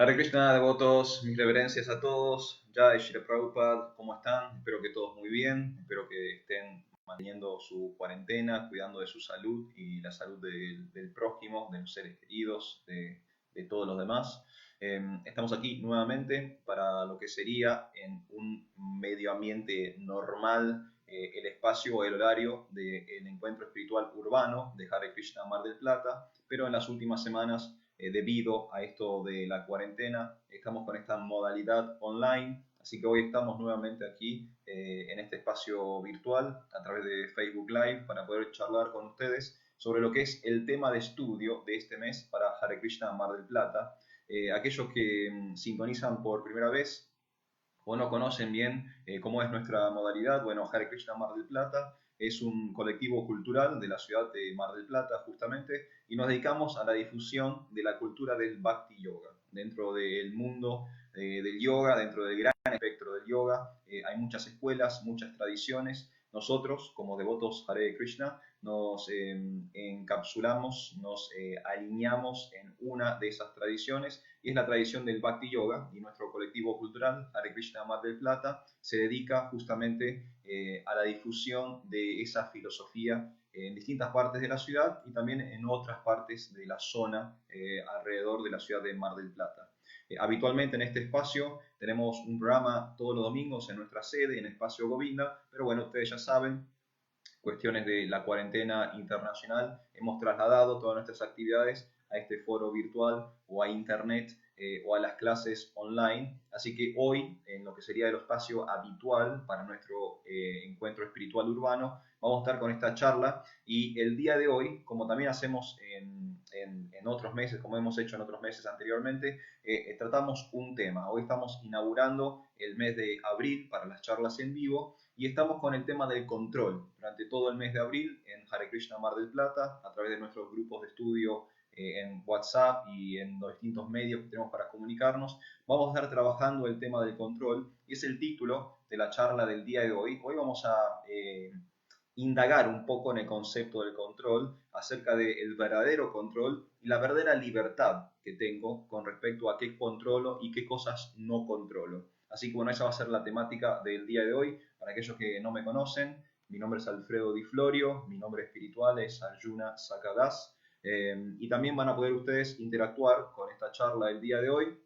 Hare Krishna, devotos, mis reverencias a todos. Jai Shri Prabhupada, ¿cómo están? Espero que todos muy bien. Espero que estén manteniendo su cuarentena, cuidando de su salud y la salud del prójimo, de los seres queridos, de todos los demás. Estamos aquí nuevamente para lo que sería en un medio ambiente normal el espacio o el horario del encuentro espiritual urbano de Hare Krishna Mar del Plata, pero en las últimas semanas debido a esto de la cuarentena, estamos con esta modalidad online, así que hoy estamos nuevamente aquí en este espacio virtual a través de Facebook Live para poder charlar con ustedes sobre lo que es el tema de estudio de este mes para Hare Krishna Mar del Plata. Aquellos que sintonizan por primera vez o no conocen bien cómo es nuestra modalidad, bueno, Hare Krishna Mar del Plata es un colectivo cultural de la ciudad de Mar del Plata justamente y nos dedicamos a la difusión de la cultura del Bhakti Yoga. Dentro del mundo del yoga, dentro del gran espectro del yoga, hay muchas escuelas, muchas tradiciones. Nosotros, como devotos Hare Krishna, nos encapsulamos, nos alineamos en una de esas tradiciones y es la tradición del Bhakti Yoga y nuestro colectivo cultural Hare Krishna Mar del Plata se dedica justamente a la difusión de esa filosofía en distintas partes de la ciudad y también en otras partes de la zona alrededor de la ciudad de Mar del Plata. Habitualmente en este espacio tenemos un programa todos los domingos en nuestra sede, en Espacio Govinda, pero bueno, ustedes ya saben, cuestiones de la cuarentena internacional, hemos trasladado todas nuestras actividades a este foro virtual o a internet o a las clases online. Así que hoy, en lo que sería el espacio habitual para nuestro encuentro espiritual urbano, vamos a estar con esta charla y el día de hoy, como también hacemos en otros meses, como hemos hecho en otros meses anteriormente, tratamos un tema. Hoy estamos inaugurando el mes de abril para las charlas en vivo y estamos con el tema del control. Durante todo el mes de abril en Hare Krishna Mar del Plata, a través de nuestros grupos de estudio en WhatsApp y en los distintos medios que tenemos para comunicarnos, vamos a estar trabajando el tema del control y es el título de la charla del día de hoy. Hoy vamos a indagar un poco en el concepto del control, acerca del verdadero control y la verdadera libertad que tengo con respecto a qué controlo y qué cosas no controlo. Así que bueno, esa va a ser la temática del día de hoy. Para aquellos que no me conocen, mi nombre es Alfredo Di Florio, mi nombre espiritual es Arjuna Sakadas, y también van a poder ustedes interactuar con esta charla del día de hoy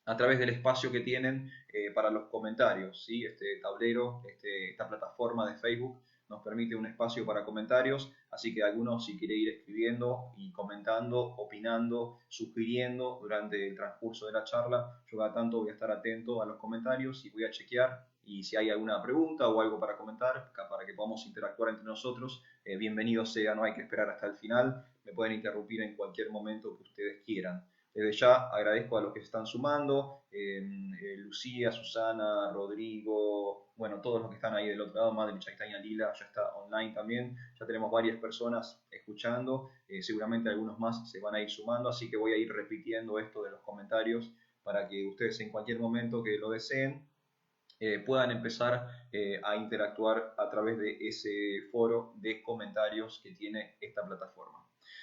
a través del espacio que tienen para los comentarios. ¿Sí? Este tablero, esta plataforma de Facebook nos permite un espacio para comentarios, así que algunos si quiere ir escribiendo y comentando, opinando, sugiriendo durante el transcurso de la charla, yo cada tanto voy a estar atento a los comentarios y voy a chequear y si hay alguna pregunta o algo para comentar, para que podamos interactuar entre nosotros, bienvenido sea, no hay que esperar hasta el final, me pueden interrumpir en cualquier momento que ustedes quieran. Desde ya agradezco a los que se están sumando, Lucía, Susana, Rodrigo, bueno, todos los que están ahí del otro lado, Madre Chaitanya Lila ya está online también, ya tenemos varias personas escuchando, seguramente algunos más se van a ir sumando, así que voy a ir repitiendo esto de los comentarios para que ustedes en cualquier momento que lo deseen puedan empezar a interactuar a través de ese foro de comentarios que tiene esta plataforma.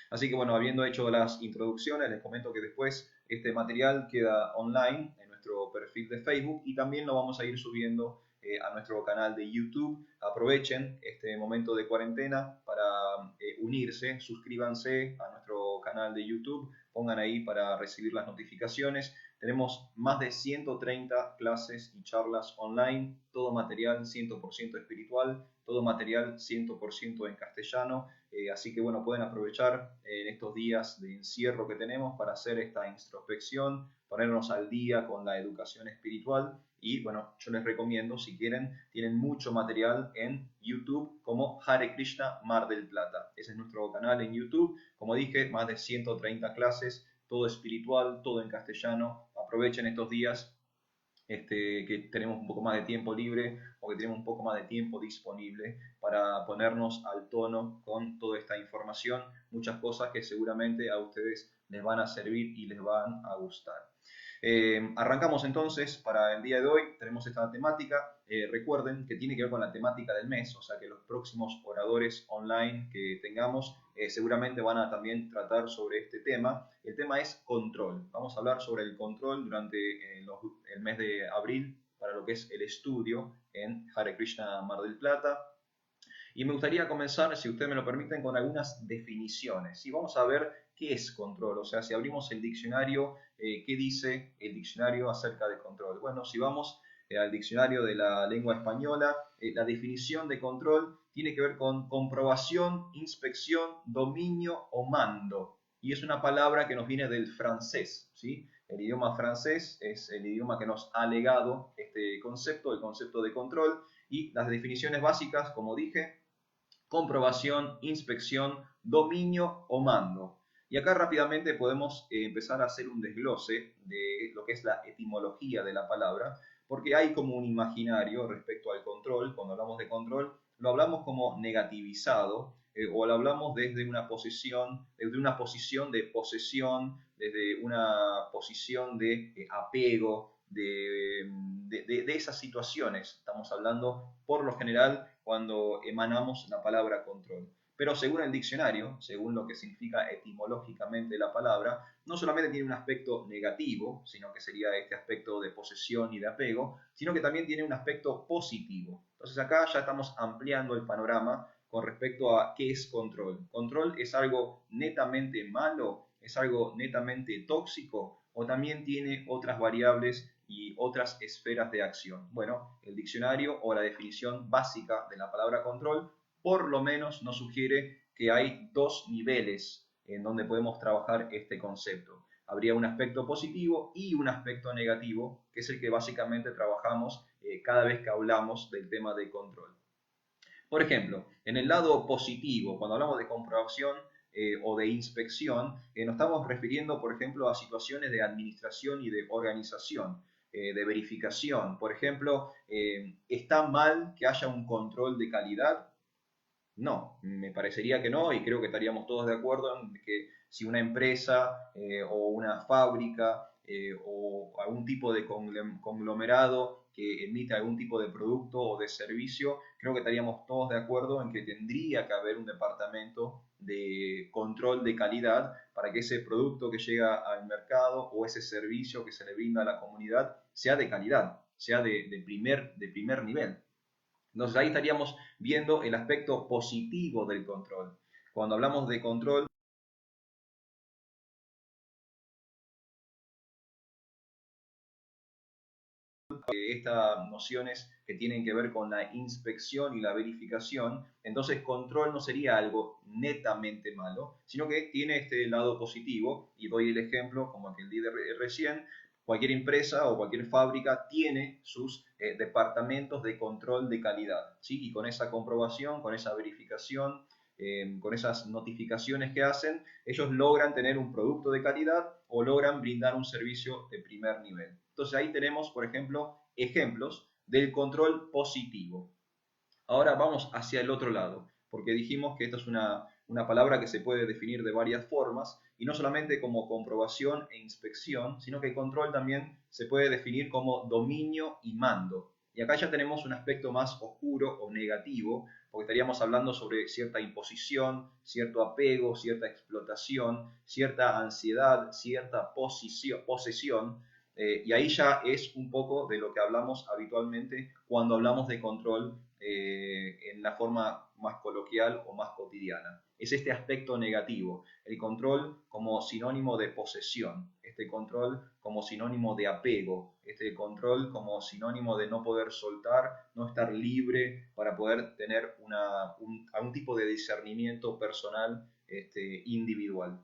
Así que bueno, habiendo hecho las introducciones, les comento que después este material queda online en nuestro perfil de Facebook y también lo vamos a ir subiendo a nuestro canal de YouTube. Aprovechen este momento de cuarentena para unirse, suscríbanse a nuestro canal de YouTube, pongan ahí para recibir las notificaciones. Tenemos más de 130 clases y charlas online, todo material 100% espiritual, todo material 100% en castellano, así que bueno, pueden aprovechar en estos días de encierro que tenemos para hacer esta introspección, ponernos al día con la educación espiritual y bueno, yo les recomiendo, si quieren, tienen mucho material en YouTube como Hare Krishna Mar del Plata. Ese es nuestro canal en YouTube, como dije, más de 130 clases, todo espiritual, todo en castellano. Aprovechen estos días que tenemos un poco más de tiempo libre o que tenemos un poco más de tiempo disponible para ponernos al tono con toda esta información, muchas cosas que seguramente a ustedes les van a servir y les van a gustar. Arrancamos entonces para el día de hoy, tenemos esta temática, recuerden que tiene que ver con la temática del mes, o sea que los próximos oradores online que tengamos seguramente van a también tratar sobre este tema. El tema es control, vamos a hablar sobre el control durante el mes de abril para lo que es el estudio en Hare Krishna Mar del Plata. Y me gustaría comenzar, si ustedes me lo permiten, con algunas definiciones. Y vamos a ver qué es control. O sea, si abrimos el diccionario, ¿qué dice el diccionario acerca de control? Bueno, si vamos al diccionario de la lengua española, la definición de control tiene que ver con comprobación, inspección, dominio o mando. Y es una palabra que nos viene del francés, ¿sí? El idioma francés es el idioma que nos ha legado este concepto, el concepto de control. Y las definiciones básicas, como dije, comprobación, inspección, dominio o mando. Y acá rápidamente podemos empezar a hacer un desglose de lo que es la etimología de la palabra, porque hay como un imaginario respecto al control. Cuando hablamos de control, lo hablamos como negativizado, o lo hablamos desde una posición de posesión, desde una posición de apego, de esas situaciones. Estamos hablando por lo general cuando emanamos la palabra control. Pero según el diccionario, según lo que significa etimológicamente la palabra, no solamente tiene un aspecto negativo, sino que sería este aspecto de posesión y de apego, sino que también tiene un aspecto positivo. Entonces acá ya estamos ampliando el panorama con respecto a qué es control. ¿Control es algo netamente malo? ¿Es algo netamente tóxico? ¿O también tiene otras variables y otras esferas de acción? Bueno, el diccionario o la definición básica de la palabra control por lo menos nos sugiere que hay dos niveles en donde podemos trabajar este concepto. Habría un aspecto positivo y un aspecto negativo, que es el que básicamente trabajamos cada vez que hablamos del tema de control. Por ejemplo, en el lado positivo, cuando hablamos de comprobación o de inspección, nos estamos refiriendo, por ejemplo, a situaciones de administración y de organización, de verificación. Por ejemplo, ¿está mal que haya un control de calidad? No, me parecería que no, y creo que estaríamos todos de acuerdo en que si una empresa o una fábrica o algún tipo de conglomerado que emite algún tipo de producto o de servicio, creo que estaríamos todos de acuerdo en que tendría que haber un departamento de control de calidad para que ese producto que llega al mercado o ese servicio que se le brinda a la comunidad sea de calidad, sea de primer nivel. Entonces ahí estaríamos viendo el aspecto positivo del control. Cuando hablamos de control, estas nociones que tienen que ver con la inspección y la verificación, entonces control no sería algo netamente malo, sino que tiene este lado positivo, y doy el ejemplo como el que di recién. Cualquier empresa o cualquier fábrica tiene sus departamentos de control de calidad, ¿sí? Y con esa comprobación, con esa verificación, con esas notificaciones que hacen, ellos logran tener un producto de calidad o logran brindar un servicio de primer nivel. Entonces ahí tenemos, por ejemplo, ejemplos del control positivo. Ahora vamos hacia el otro lado, porque dijimos que esta es una palabra que se puede definir de varias formas, y no solamente como comprobación e inspección, sino que control también se puede definir como dominio y mando. Y acá ya tenemos un aspecto más oscuro o negativo, porque estaríamos hablando sobre cierta imposición, cierto apego, cierta explotación, cierta ansiedad, cierta posesión, y ahí ya es un poco de lo que hablamos habitualmente cuando hablamos de control en la forma más coloquial o más cotidiana. Es este aspecto negativo, el control como sinónimo de posesión, este control como sinónimo de apego, este control como sinónimo de no poder soltar, no estar libre para poder tener algún tipo de discernimiento personal individual.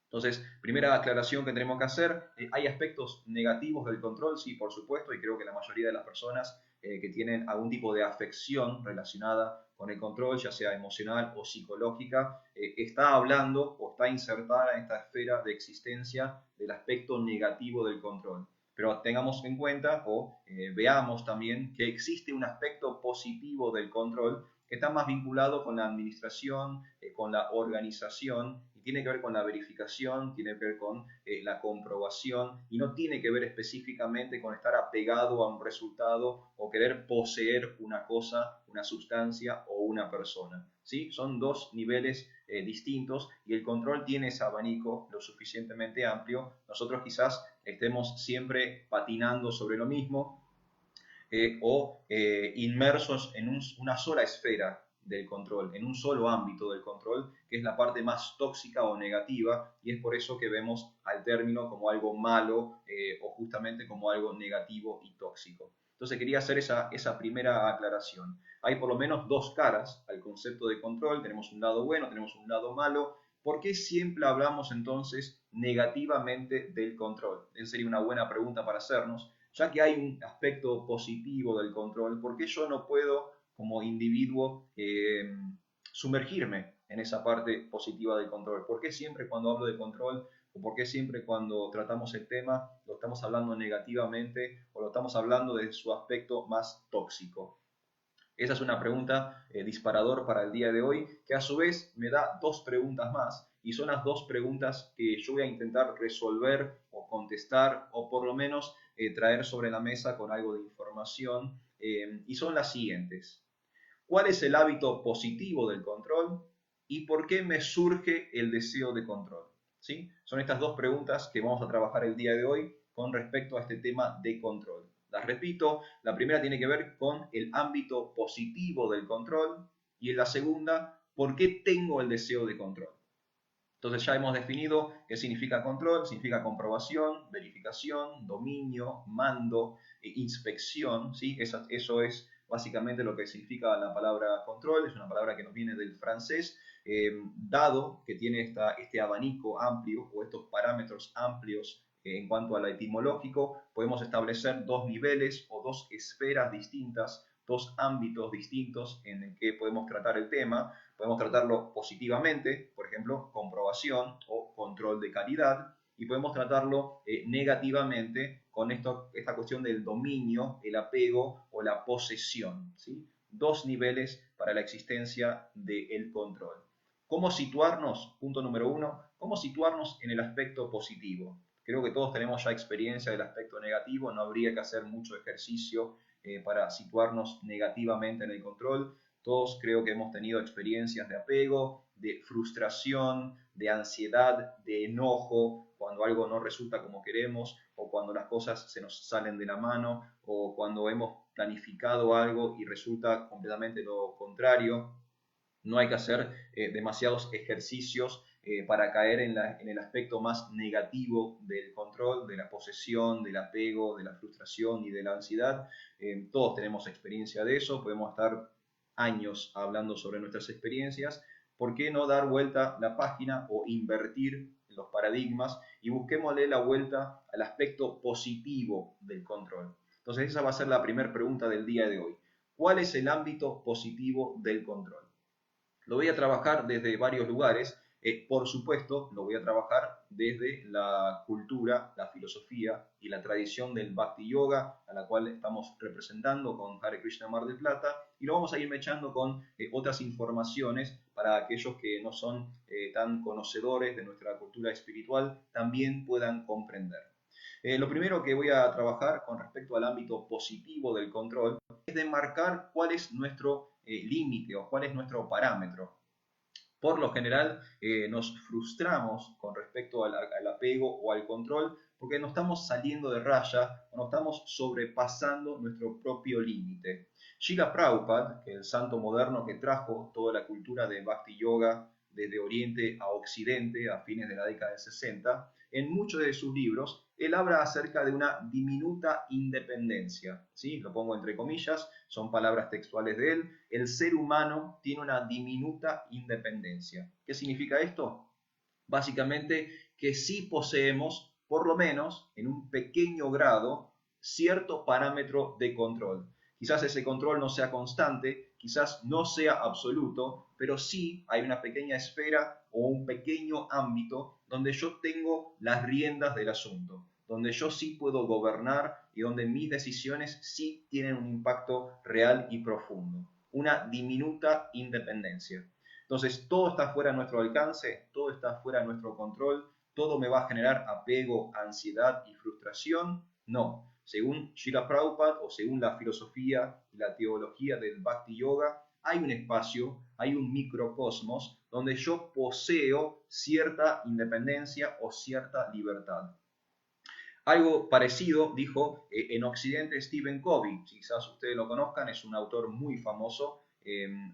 Entonces, primera aclaración que tenemos que hacer, ¿hay aspectos negativos del control? Sí, por supuesto, y creo que la mayoría de las personas que tienen algún tipo de afección relacionada con el control, ya sea emocional o psicológica, está hablando o está insertada en esta esfera de existencia del aspecto negativo del control. Pero tengamos en cuenta o veamos también que existe un aspecto positivo del control que está más vinculado con la administración, con la organización y y tiene que ver con la verificación, tiene que ver con la comprobación y no tiene que ver específicamente con estar apegado a un resultado o querer poseer una cosa, una sustancia o una persona. ¿Sí? Son dos niveles distintos y el control tiene ese abanico lo suficientemente amplio. Nosotros quizás estemos siempre patinando sobre lo mismo o inmersos en una sola esfera del control, en un solo ámbito del control, que es la parte más tóxica o negativa, y es por eso que vemos al término como algo malo o justamente como algo negativo y tóxico. Entonces quería hacer esa primera aclaración. Hay por lo menos dos caras al concepto de control, tenemos un lado bueno, tenemos un lado malo. ¿Por qué siempre hablamos entonces negativamente del control? Esa sería una buena pregunta para hacernos. Ya que hay un aspecto positivo del control, ¿por qué yo no puedo como individuo sumergirme en esa parte positiva del control? ¿Por qué siempre cuando hablo de control o por qué siempre cuando tratamos el tema lo estamos hablando negativamente o lo estamos hablando de su aspecto más tóxico? Esa es una pregunta disparador para el día de hoy, que a su vez me da dos preguntas más, y son las dos preguntas que yo voy a intentar resolver o contestar, o por lo menos traer sobre la mesa con algo de información, y son las siguientes. ¿Cuál es el hábito positivo del control? ¿Y por qué me surge el deseo de control? ¿Sí? Son estas dos preguntas que vamos a trabajar el día de hoy con respecto a este tema de control. Las repito, la primera tiene que ver con el ámbito positivo del control y en la segunda, ¿por qué tengo el deseo de control? Entonces ya hemos definido qué significa control, significa comprobación, verificación, dominio, mando, inspección, ¿sí? Eso es básicamente lo que significa la palabra control, es una palabra que nos viene del francés, dado que tiene este abanico amplio o estos parámetros amplios en cuanto a lo etimológico, podemos establecer dos niveles o dos esferas distintas, dos ámbitos distintos en el que podemos tratar el tema. Podemos tratarlo positivamente, por ejemplo, comprobación o control de calidad, y podemos tratarlo negativamente con esta cuestión del dominio, el apego o la posesión, ¿sí? Dos niveles para la existencia del control. ¿Cómo situarnos? Punto número uno, ¿cómo situarnos en el aspecto positivo? Creo que todos tenemos ya experiencia del aspecto negativo, no habría que hacer mucho ejercicio para situarnos negativamente en el control. Todos creo que hemos tenido experiencias de apego, de frustración, de ansiedad, de enojo, cuando algo no resulta como queremos, o cuando las cosas se nos salen de la mano, o cuando hemos planificado algo y resulta completamente lo contrario. No hay que hacer demasiados ejercicios para caer en el aspecto más negativo del control, de la posesión, del apego, de la frustración y de la ansiedad. Todos tenemos experiencia de eso, podemos estar años hablando sobre nuestras experiencias. ¿Por qué no dar vuelta la página o invertir los paradigmas y busquémosle la vuelta al aspecto positivo del control? Entonces esa va a ser la primera pregunta del día de hoy. ¿Cuál es el ámbito positivo del control? Lo voy a trabajar desde varios lugares. Por supuesto, lo voy a trabajar desde la cultura, la filosofía y la tradición del Bhakti Yoga, a la cual estamos representando con Hare Krishna Mar del Plata, y lo vamos a ir mechando con otras informaciones para aquellos que no son tan conocedores de nuestra cultura espiritual, también puedan comprender. Lo primero que voy a trabajar con respecto al ámbito positivo del control es de marcar cuál es nuestro límite o cuál es nuestro parámetro. Por lo general nos frustramos con respecto al apego o al control porque no estamos saliendo de raya o no estamos sobrepasando nuestro propio límite. Srila Prabhupada, que es el santo moderno que trajo toda la cultura de Bhakti Yoga desde Oriente a Occidente a fines de la década del 60, en muchos de sus libros, él habla acerca de una diminuta independencia. ¿Sí? Lo pongo entre comillas, son palabras textuales de él. El ser humano tiene una diminuta independencia. ¿Qué significa esto? Básicamente que sí poseemos, por lo menos en un pequeño grado, cierto parámetro de control. Quizás ese control no sea constante, quizás no sea absoluto, pero sí hay una pequeña esfera o un pequeño ámbito donde yo tengo las riendas del asunto, donde yo sí puedo gobernar y donde mis decisiones sí tienen un impacto real y profundo. Una diminuta independencia. Entonces, todo está fuera de nuestro alcance, todo está fuera de nuestro control, todo me va a generar apego, ansiedad y frustración. No, según Srila Prabhupada o según la filosofía y la teología del Bhakti Yoga, hay un espacio, hay un microcosmos donde yo poseo cierta independencia o cierta libertad. Algo parecido dijo en Occidente Stephen Covey, quizás ustedes lo conozcan, es un autor muy famoso,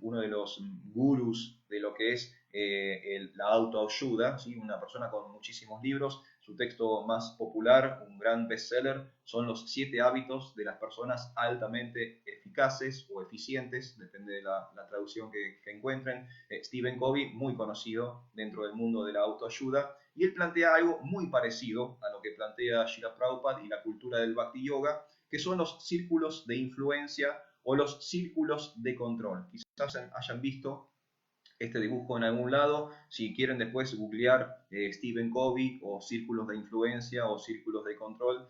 uno de los gurús de lo que es la autoayuda, ¿sí? Una persona con muchísimos libros. Su texto más popular, un gran bestseller, son los 7 hábitos de las personas altamente eficaces o eficientes, depende de la traducción que encuentren. Stephen Covey, muy conocido dentro del mundo de la autoayuda, y él plantea algo muy parecido a lo que plantea Srila Prabhupada y la cultura del Bhakti Yoga, que son los círculos de influencia o los círculos de control. Quizás hayan visto este dibujo en algún lado. Si quieren después googlear Stephen Covey o círculos de influencia o círculos de control,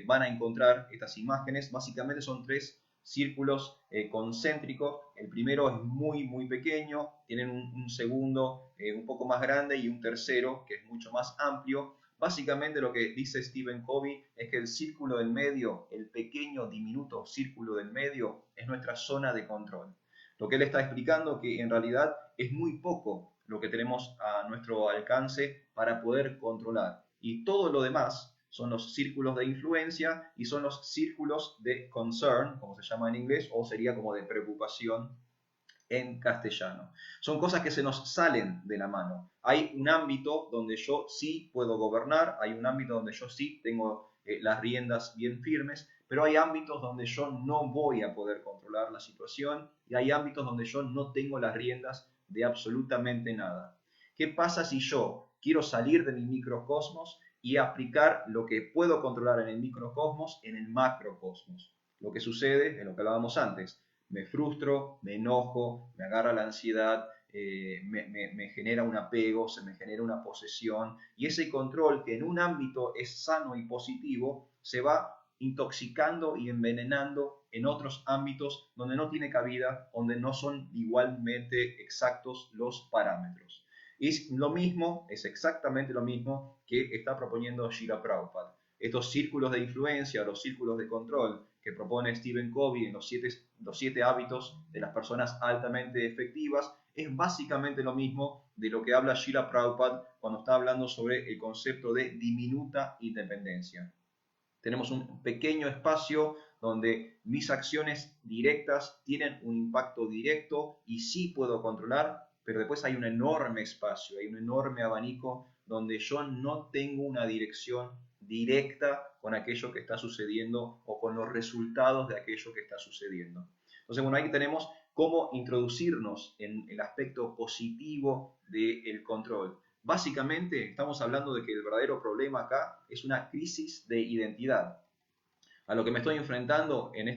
van a encontrar estas imágenes. Básicamente son 3 círculos concéntricos. El primero es muy pequeño, tienen un segundo un poco más grande y un tercero que es mucho más amplio. Básicamente lo que dice Stephen Covey es que el círculo del medio, el pequeño diminuto círculo del medio, es nuestra zona de control. Lo que él está explicando que en realidad es muy poco lo que tenemos a nuestro alcance para poder controlar. Y todo lo demás son los círculos de influencia y son los círculos de concern, como se llama en inglés, o sería como de preocupación en castellano. Son cosas que se nos salen de la mano. Hay un ámbito donde yo sí puedo gobernar, hay un ámbito donde yo sí tengo las riendas bien firmes, pero hay ámbitos donde yo no voy a poder controlar la situación y hay ámbitos donde yo no tengo las riendas de absolutamente nada. ¿Qué pasa si yo quiero salir de mi microcosmos y aplicar lo que puedo controlar en el microcosmos en el macrocosmos? Lo que sucede es lo que hablábamos antes. Me frustro, me enojo, me agarra la ansiedad, me genera un apego, se me genera una posesión, y ese control que en un ámbito es sano y positivo se va intoxicando y envenenando en otros ámbitos donde no tiene cabida, donde no son igualmente exactos los parámetros. Es lo mismo, es exactamente lo mismo que está proponiendo Srila Prabhupada. Estos círculos de influencia, los círculos de control que propone Stephen Covey en los 7 hábitos de las personas altamente efectivas, es básicamente lo mismo de lo que habla Srila Prabhupada cuando está hablando sobre el concepto de diminuta independencia. Tenemos un pequeño espacio donde mis acciones directas tienen un impacto directo y sí puedo controlar, pero después hay un enorme espacio, hay un enorme abanico donde yo no tengo una dirección directa con aquello que está sucediendo o con los resultados de aquello que está sucediendo. Entonces, bueno, ahí tenemos cómo introducirnos en el aspecto positivo del control. Básicamente estamos hablando de que el verdadero problema acá es una crisis de identidad. A lo que me estoy enfrentando en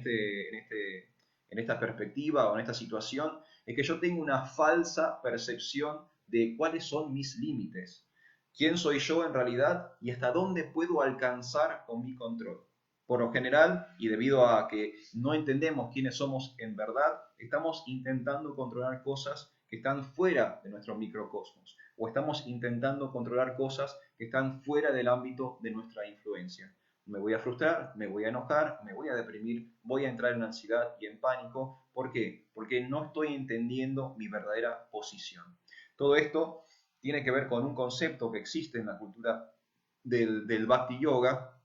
esta perspectiva o en esta situación es que yo tengo una falsa percepción de cuáles son mis límites, quién soy yo en realidad y hasta dónde puedo alcanzar con mi control. Por lo general, y debido a que no entendemos quiénes somos en verdad, estamos intentando controlar cosas que están fuera de nuestro microcosmos, o estamos intentando controlar cosas que están fuera del ámbito de nuestra influencia. Me voy a frustrar, me voy a enojar, me voy a deprimir, voy a entrar en ansiedad y en pánico. ¿Por qué? Porque no estoy entendiendo mi verdadera posición. Todo esto tiene que ver con un concepto que existe en la cultura del Bhakti Yoga,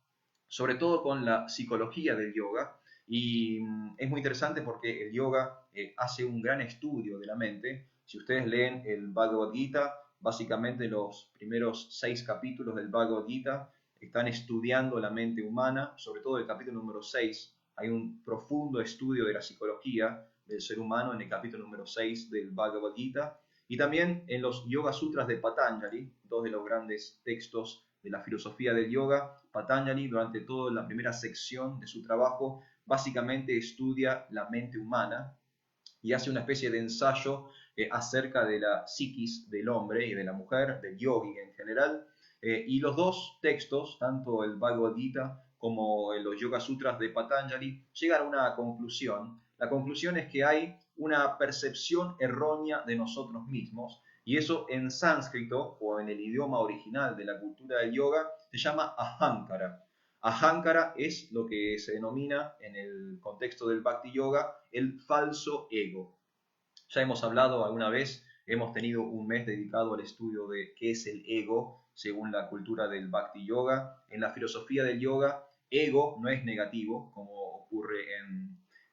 sobre todo con la psicología del yoga, y es muy interesante porque el yoga hace un gran estudio de la mente. Si ustedes leen el Bhagavad Gita, básicamente los primeros 6 capítulos del Bhagavad Gita están estudiando la mente humana, sobre todo el capítulo número 6, hay un profundo estudio de la psicología del ser humano en el capítulo número 6 del Bhagavad Gita, y también en los Yoga Sutras de Patanjali, 2 de los grandes textos de la filosofía del yoga. Patanjali, durante toda la primera sección de su trabajo, básicamente estudia la mente humana y hace una especie de ensayo acerca de la psiquis del hombre y de la mujer, del yogi en general. Y los 2 textos, tanto el Bhagavad Gita como los Yoga Sutras de Patanjali, llegan a una conclusión. La conclusión es que hay una percepción errónea de nosotros mismos. Y eso en sánscrito o en el idioma original de la cultura del yoga se llama ahankara. Ahankara es lo que se denomina en el contexto del Bhakti Yoga el falso ego. Ya hemos hablado alguna vez, hemos tenido un mes dedicado al estudio de qué es el ego según la cultura del Bhakti Yoga. En la filosofía del yoga, ego no es negativo, como ocurre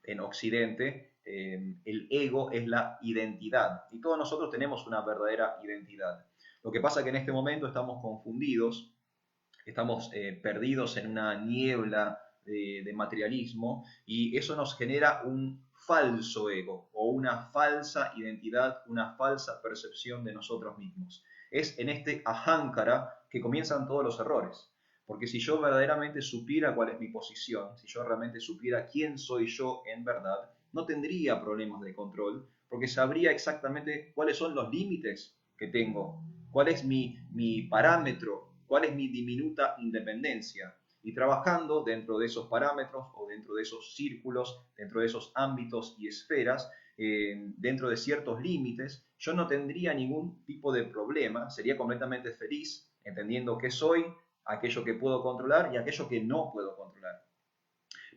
en Occidente. El ego es la identidad y todos nosotros tenemos una verdadera identidad. Lo que pasa es que en este momento estamos confundidos, estamos perdidos en una niebla de materialismo y eso nos genera un falso ego o una falsa identidad, una falsa percepción de nosotros mismos. Es en este ahankara que comienzan todos los errores. Porque si yo verdaderamente supiera cuál es mi posición, si yo realmente supiera quién soy yo en verdad, no tendría problemas de control, porque sabría exactamente cuáles son los límites que tengo, cuál es mi parámetro, cuál es mi diminuta independencia. Y trabajando dentro de esos parámetros o dentro de esos círculos, dentro de esos ámbitos y esferas, dentro de ciertos límites, yo no tendría ningún tipo de problema, sería completamente feliz entendiendo qué soy, aquello que puedo controlar y aquello que no puedo controlar.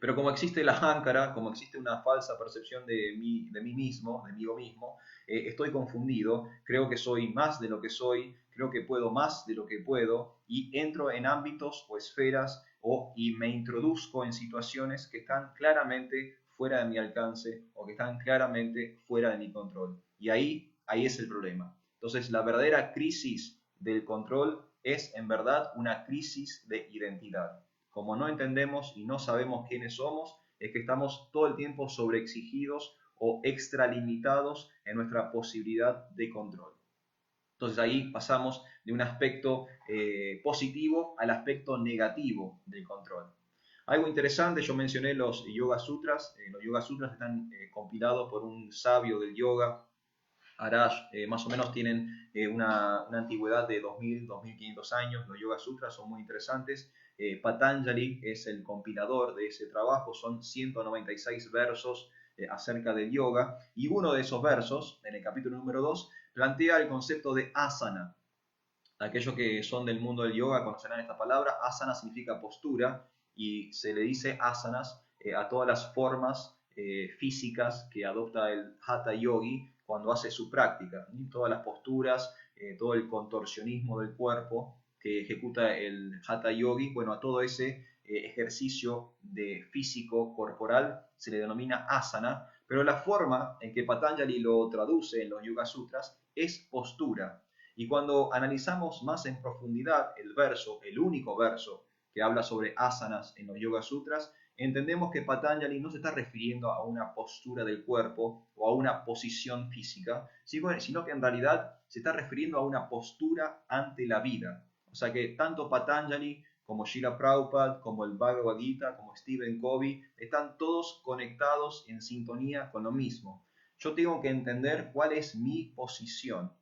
Pero como existe la ahankara, como existe una falsa percepción de mí mismo, de mí mismo, estoy confundido, creo que soy más de lo que soy, creo que puedo más de lo que puedo y entro en ámbitos o esferas y me introduzco en situaciones que están claramente fuera de mi alcance o que están claramente fuera de mi control. Y ahí es el problema. Entonces, la verdadera crisis del control es en verdad una crisis de identidad. Como no entendemos y no sabemos quiénes somos, es que estamos todo el tiempo sobreexigidos o extralimitados en nuestra posibilidad de control. Entonces ahí pasamos de un aspecto positivo al aspecto negativo del control. Algo interesante, yo mencioné los Yoga Sutras. Los Yoga Sutras están compilados por un sabio del yoga, Arash, más o menos tienen una antigüedad de 2000, 2500 años. Los Yoga Sutras son muy interesantes. Patanjali es el compilador de ese trabajo, son 196 versos acerca del yoga, y uno de esos versos, en el capítulo número 2, plantea el concepto de asana. Aquellos que son del mundo del yoga conocerán esta palabra. Asana significa postura y se le dice asanas a todas las formas físicas que adopta el Hatha Yogi cuando hace su práctica. Todas las posturas, todo el contorsionismo del cuerpo que ejecuta el Hatha Yogi, bueno, a todo ese ejercicio de físico corporal se le denomina asana, pero la forma en que Patanjali lo traduce en los Yoga Sutras es postura. Y cuando analizamos más en profundidad el verso, el único verso que habla sobre asanas en los Yoga Sutras, entendemos que Patanjali no se está refiriendo a una postura del cuerpo o a una posición física, sino que en realidad se está refiriendo a una postura ante la vida. O sea que tanto Patanjali como Srila Prabhupada, como el Bhagavad Gita, como Stephen Covey, están todos conectados en sintonía con lo mismo. Yo tengo que entender cuál es mi posición.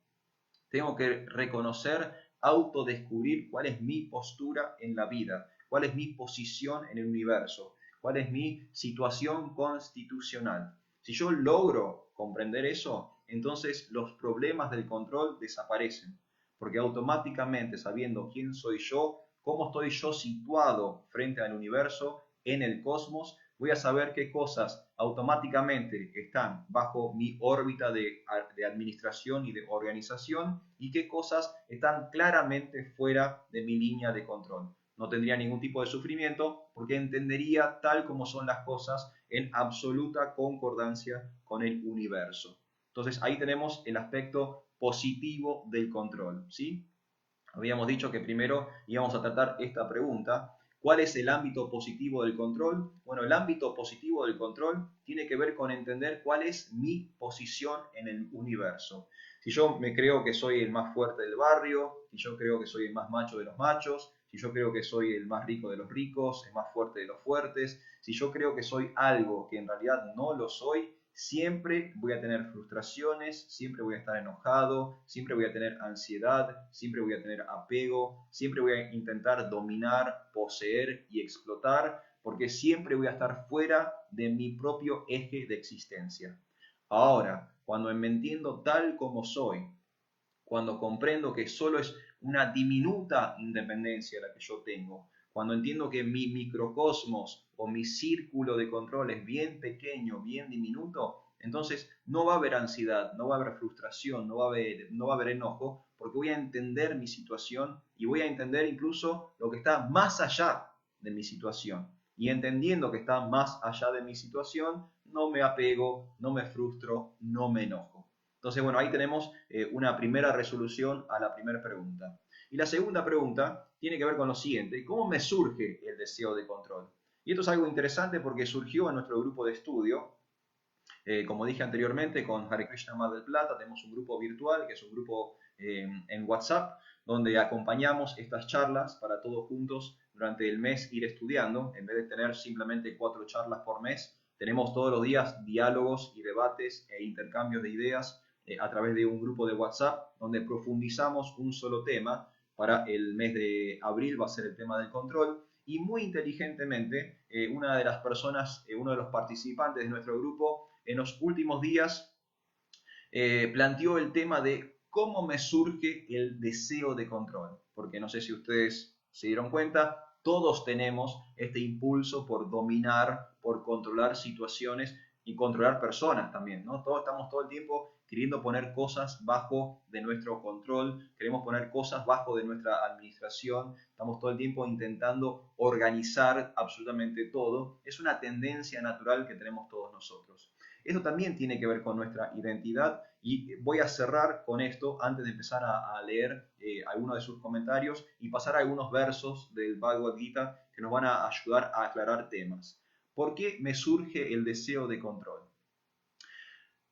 Tengo que reconocer, autodescubrir cuál es mi postura en la vida, cuál es mi posición en el universo, cuál es mi situación constitucional. Si yo logro comprender eso, entonces los problemas del control desaparecen, porque automáticamente sabiendo quién soy yo, cómo estoy yo situado frente al universo, en el cosmos, voy a saber qué cosas automáticamente están bajo mi órbita de administración y de organización y qué cosas están claramente fuera de mi línea de control. No tendría ningún tipo de sufrimiento porque entendería tal como son las cosas en absoluta concordancia con el universo. Entonces ahí tenemos el aspecto positivo del control, ¿sí? Habíamos dicho que primero íbamos a tratar esta pregunta. ¿Cuál es el ámbito positivo del control? Bueno, el ámbito positivo del control tiene que ver con entender cuál es mi posición en el universo. Si yo me creo que soy el más fuerte del barrio, si yo creo que soy el más macho de los machos, si yo creo que soy el más rico de los ricos, el más fuerte de los fuertes, si yo creo que soy algo que en realidad no lo soy, siempre voy a tener frustraciones, siempre voy a estar enojado, siempre voy a tener ansiedad, siempre voy a tener apego, siempre voy a intentar dominar, poseer y explotar, porque siempre voy a estar fuera de mi propio eje de existencia. Ahora, cuando me entiendo tal como soy, cuando comprendo que solo es una diminuta independencia la que yo tengo, cuando entiendo que mi microcosmos o mi círculo de control es bien pequeño, bien diminuto, entonces no va a haber ansiedad, no va a haber frustración, no va a haber enojo, porque voy a entender mi situación y voy a entender incluso lo que está más allá de mi situación. Y entendiendo que está más allá de mi situación, no me apego, no me frustro, no me enojo. Entonces, bueno, ahí tenemos una primera resolución a la primera pregunta. Y la segunda pregunta tiene que ver con lo siguiente: ¿cómo me surge el deseo de control? Y esto es algo interesante porque surgió en nuestro grupo de estudio. Como dije anteriormente, con Hare Krishna Mar del Plata tenemos un grupo virtual, que es un grupo en WhatsApp, donde acompañamos estas charlas para todos juntos durante el mes ir estudiando. En vez de tener simplemente 4 charlas por mes, tenemos todos los días diálogos y debates e intercambios de ideas a través de un grupo de WhatsApp, donde profundizamos un solo tema. Para el mes de abril va a ser el tema del control. Y muy inteligentemente, una de las personas, uno de los participantes de nuestro grupo, en los últimos días planteó el tema de cómo me surge el deseo de control. Porque no sé si ustedes se dieron cuenta, todos tenemos este impulso por dominar, por controlar situaciones y controlar personas también, ¿no? Todos estamos todo el tiempo queriendo poner cosas bajo de nuestro control, queremos poner cosas bajo de nuestra administración, estamos todo el tiempo intentando organizar absolutamente todo. Es una tendencia natural que tenemos todos nosotros. Esto también tiene que ver con nuestra identidad y voy a cerrar con esto antes de empezar a leer algunos de sus comentarios y pasar a algunos versos del Bhagavad Gita que nos van a ayudar a aclarar temas. ¿Por qué me surge el deseo de control?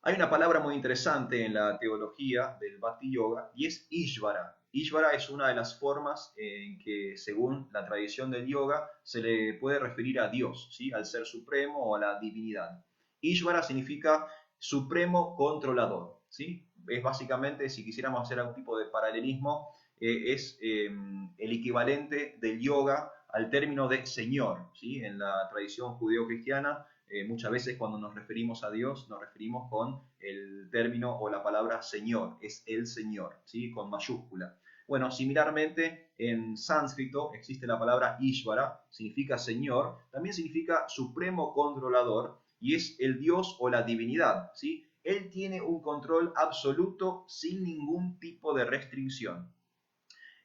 Hay una palabra muy interesante en la teología del Bhakti Yoga y es Ishvara. Ishvara es una de las formas en que, según la tradición del yoga, se le puede referir a Dios, ¿sí? Al ser supremo o a la divinidad. Ishvara significa supremo controlador, ¿sí? Es básicamente, si quisiéramos hacer algún tipo de paralelismo, es el equivalente del yoga al término de Señor, ¿sí? En la tradición judeo-cristiana, muchas veces cuando nos referimos a Dios nos referimos con el término o la palabra Señor, es el Señor, ¿sí? Con mayúscula. Bueno, similarmente en sánscrito existe la palabra Ishvara, significa Señor, también significa supremo controlador y es el Dios o la divinidad, ¿sí? Él tiene un control absoluto sin ningún tipo de restricción.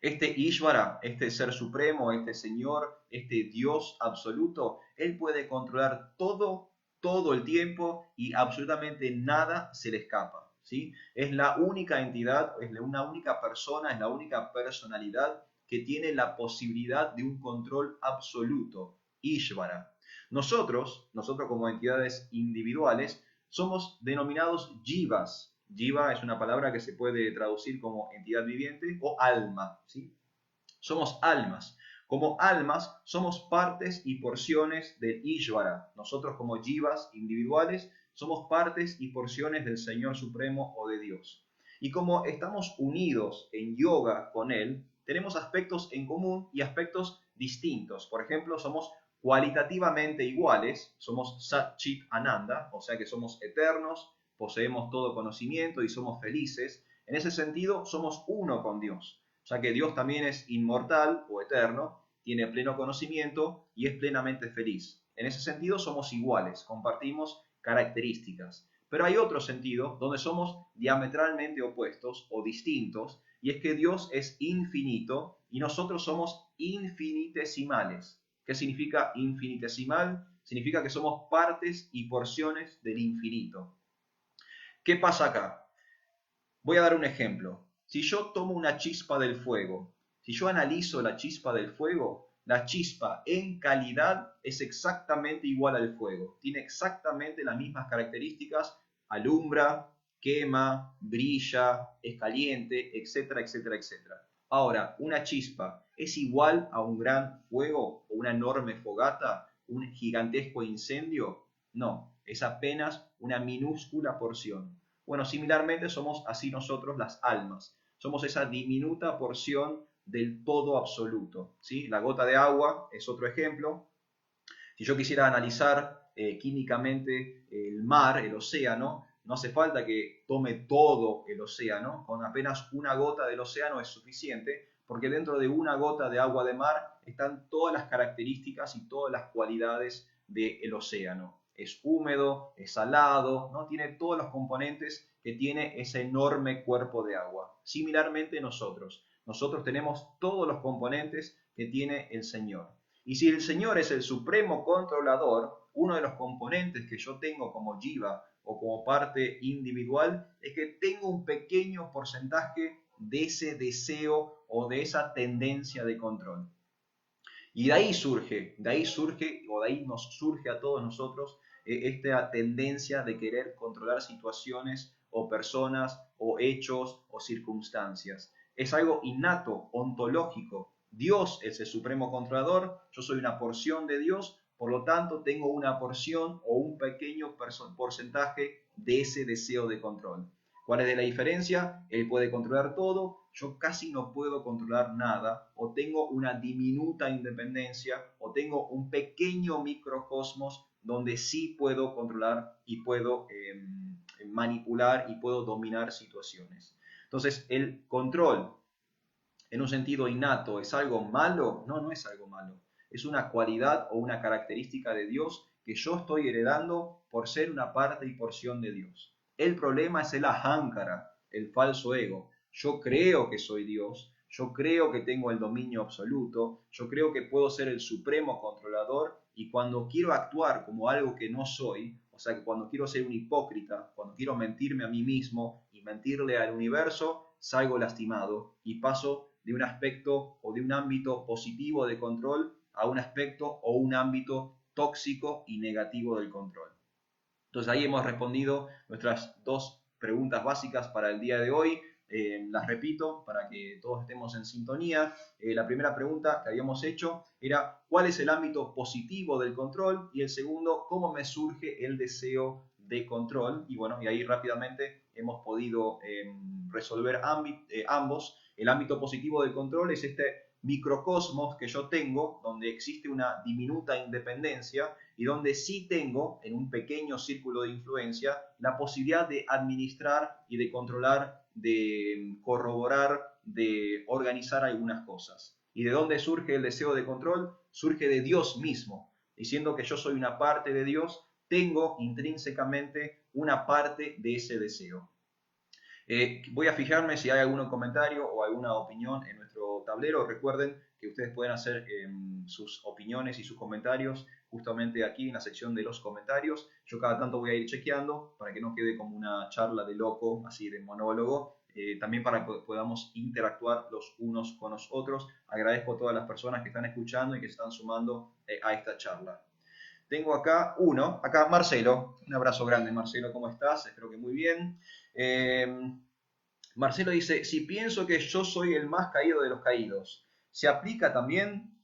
Este Ishvara, este ser supremo, este Señor, este Dios absoluto, Él puede controlar todo, todo el tiempo y absolutamente nada se le escapa, ¿sí? Es la única entidad, es una única persona, es la única personalidad que tiene la posibilidad de un control absoluto, Ishvara. Nosotros como entidades individuales, somos denominados jivas. Jiva es una palabra que se puede traducir como entidad viviente o alma, ¿sí? Somos almas. Como almas somos partes y porciones del Ishvara. Nosotros como jivas individuales somos partes y porciones del Señor Supremo o de Dios. Y como estamos unidos en yoga con Él, tenemos aspectos en común y aspectos distintos. Por ejemplo, somos cualitativamente iguales, somos Sat Chit Ananda, o sea que somos eternos, poseemos todo conocimiento y somos felices. En ese sentido, somos uno con Dios, ya que Dios también es inmortal o eterno, tiene pleno conocimiento y es plenamente feliz. En ese sentido, somos iguales, compartimos características. Pero hay otro sentido donde somos diametralmente opuestos o distintos, y es que Dios es infinito y nosotros somos infinitesimales. ¿Qué significa infinitesimal? Significa que somos partes y porciones del infinito. ¿Qué pasa acá? Voy a dar un ejemplo. Si yo tomo una chispa del fuego, si yo analizo la chispa del fuego, la chispa en calidad es exactamente igual al fuego. Tiene exactamente las mismas características, alumbra, quema, brilla, es caliente, etcétera, etcétera, etcétera. Ahora, ¿una chispa es igual a un gran fuego o una enorme fogata, un gigantesco incendio? No, es apenas una minúscula porción. Bueno, similarmente somos así nosotros las almas. Somos esa diminuta porción del todo absoluto, ¿sí? La gota de agua es otro ejemplo. Si yo quisiera analizar químicamente el mar, el océano, no hace falta que tome todo el océano, con apenas una gota del océano es suficiente, porque dentro de una gota de agua de mar están todas las características y todas las cualidades del océano. Es húmedo, es salado, ¿no? Tiene todos los componentes que tiene ese enorme cuerpo de agua. Similarmente nosotros tenemos todos los componentes que tiene el Señor. Y si el Señor es el supremo controlador, uno de los componentes que yo tengo como jiva o como parte individual es que tengo un pequeño porcentaje de ese deseo o de esa tendencia de control. Y de ahí o de ahí nos surge a todos nosotros esta tendencia de querer controlar situaciones o personas o hechos o circunstancias. Es algo innato, ontológico. Dios es el supremo controlador, yo soy una porción de Dios, por lo tanto tengo una porción o un pequeño porcentaje de ese deseo de control. ¿Cuál es la diferencia? Él puede controlar todo, yo casi no puedo controlar nada, o tengo una diminuta independencia, o tengo un pequeño microcosmos donde sí puedo controlar y puedo manipular y puedo dominar situaciones. Entonces, el control, en un sentido innato, ¿es algo malo? No, no es algo malo. Es una cualidad o una característica de Dios que yo estoy heredando por ser una parte y porción de Dios. El problema es el ahánkara, el falso ego. Yo creo que soy Dios, yo creo que tengo el dominio absoluto, yo creo que puedo ser el supremo controlador, y cuando quiero actuar como algo que no soy, o sea, que cuando quiero ser un hipócrita, cuando quiero mentirme a mí mismo y mentirle al universo, salgo lastimado y paso de un aspecto o de un ámbito positivo de control a un aspecto o un ámbito tóxico y negativo del control. Entonces ahí hemos respondido nuestras dos preguntas básicas para el día de hoy. Las repito para que todos estemos en sintonía. La primera pregunta que habíamos hecho era ¿cuál es el ámbito positivo del control? Y el segundo, ¿cómo me surge el deseo de control? Y bueno, y ahí rápidamente hemos podido resolver ambos. El ámbito positivo del control es este microcosmos que yo tengo, donde existe una diminuta independencia y donde sí tengo, en un pequeño círculo de influencia, la posibilidad de administrar y de controlar, de corroborar, de organizar algunas cosas. ¿Y de dónde surge el deseo de control? Surge de Dios mismo. Diciendo que yo soy una parte de Dios, tengo intrínsecamente una parte de ese deseo. Voy a fijarme si hay algún comentario o alguna opinión en nuestro tablero. Recuerden que ustedes pueden hacer sus opiniones y sus comentarios justamente aquí en la sección de los comentarios. Yo cada tanto voy a ir chequeando para que no quede como una charla de loco, así de monólogo. También para que podamos interactuar los unos con los otros. Agradezco a todas las personas que están escuchando y que se están sumando a esta charla. Tengo acá Marcelo. Un abrazo grande, Marcelo, ¿cómo estás? Espero que muy bien. Marcelo dice, si pienso que yo soy el más caído de los caídos, ¿se aplica también?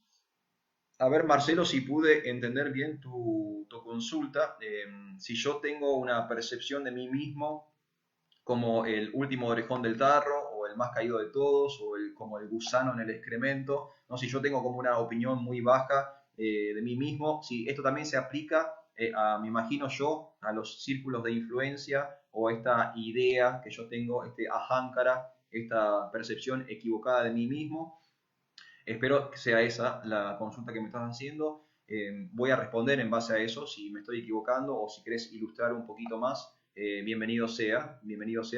A ver, Marcelo, si pude entender bien tu consulta. Si yo tengo una percepción de mí mismo como el último orejón del tarro, o el más caído de todos, o como el gusano en el excremento, ¿no? Si yo tengo como una opinión muy baja de mí mismo, si esto también se aplica me imagino yo, a los círculos de influencia, o esta idea que yo tengo, este ahánkara, esta percepción equivocada de mí mismo. Espero que sea esa la consulta que me estás haciendo. Voy a responder en base a eso, si me estoy equivocando o si querés ilustrar un poquito más. Bienvenido sea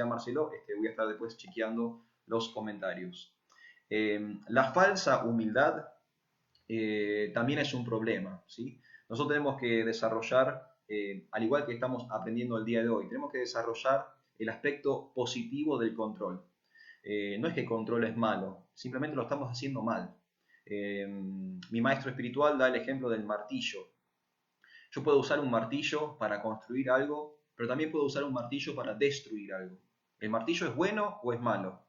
Marcelo. Voy a estar después chequeando los comentarios. La falsa humildad también es un problema, ¿sí? Nosotros tenemos que desarrollar, al igual que estamos aprendiendo el día de hoy, tenemos que desarrollar el aspecto positivo del control. No es que control es malo, simplemente lo estamos haciendo mal. Mi maestro espiritual da el ejemplo del martillo. Yo puedo usar un martillo para construir algo, pero también puedo usar un martillo para destruir algo. ¿El martillo es bueno o es malo?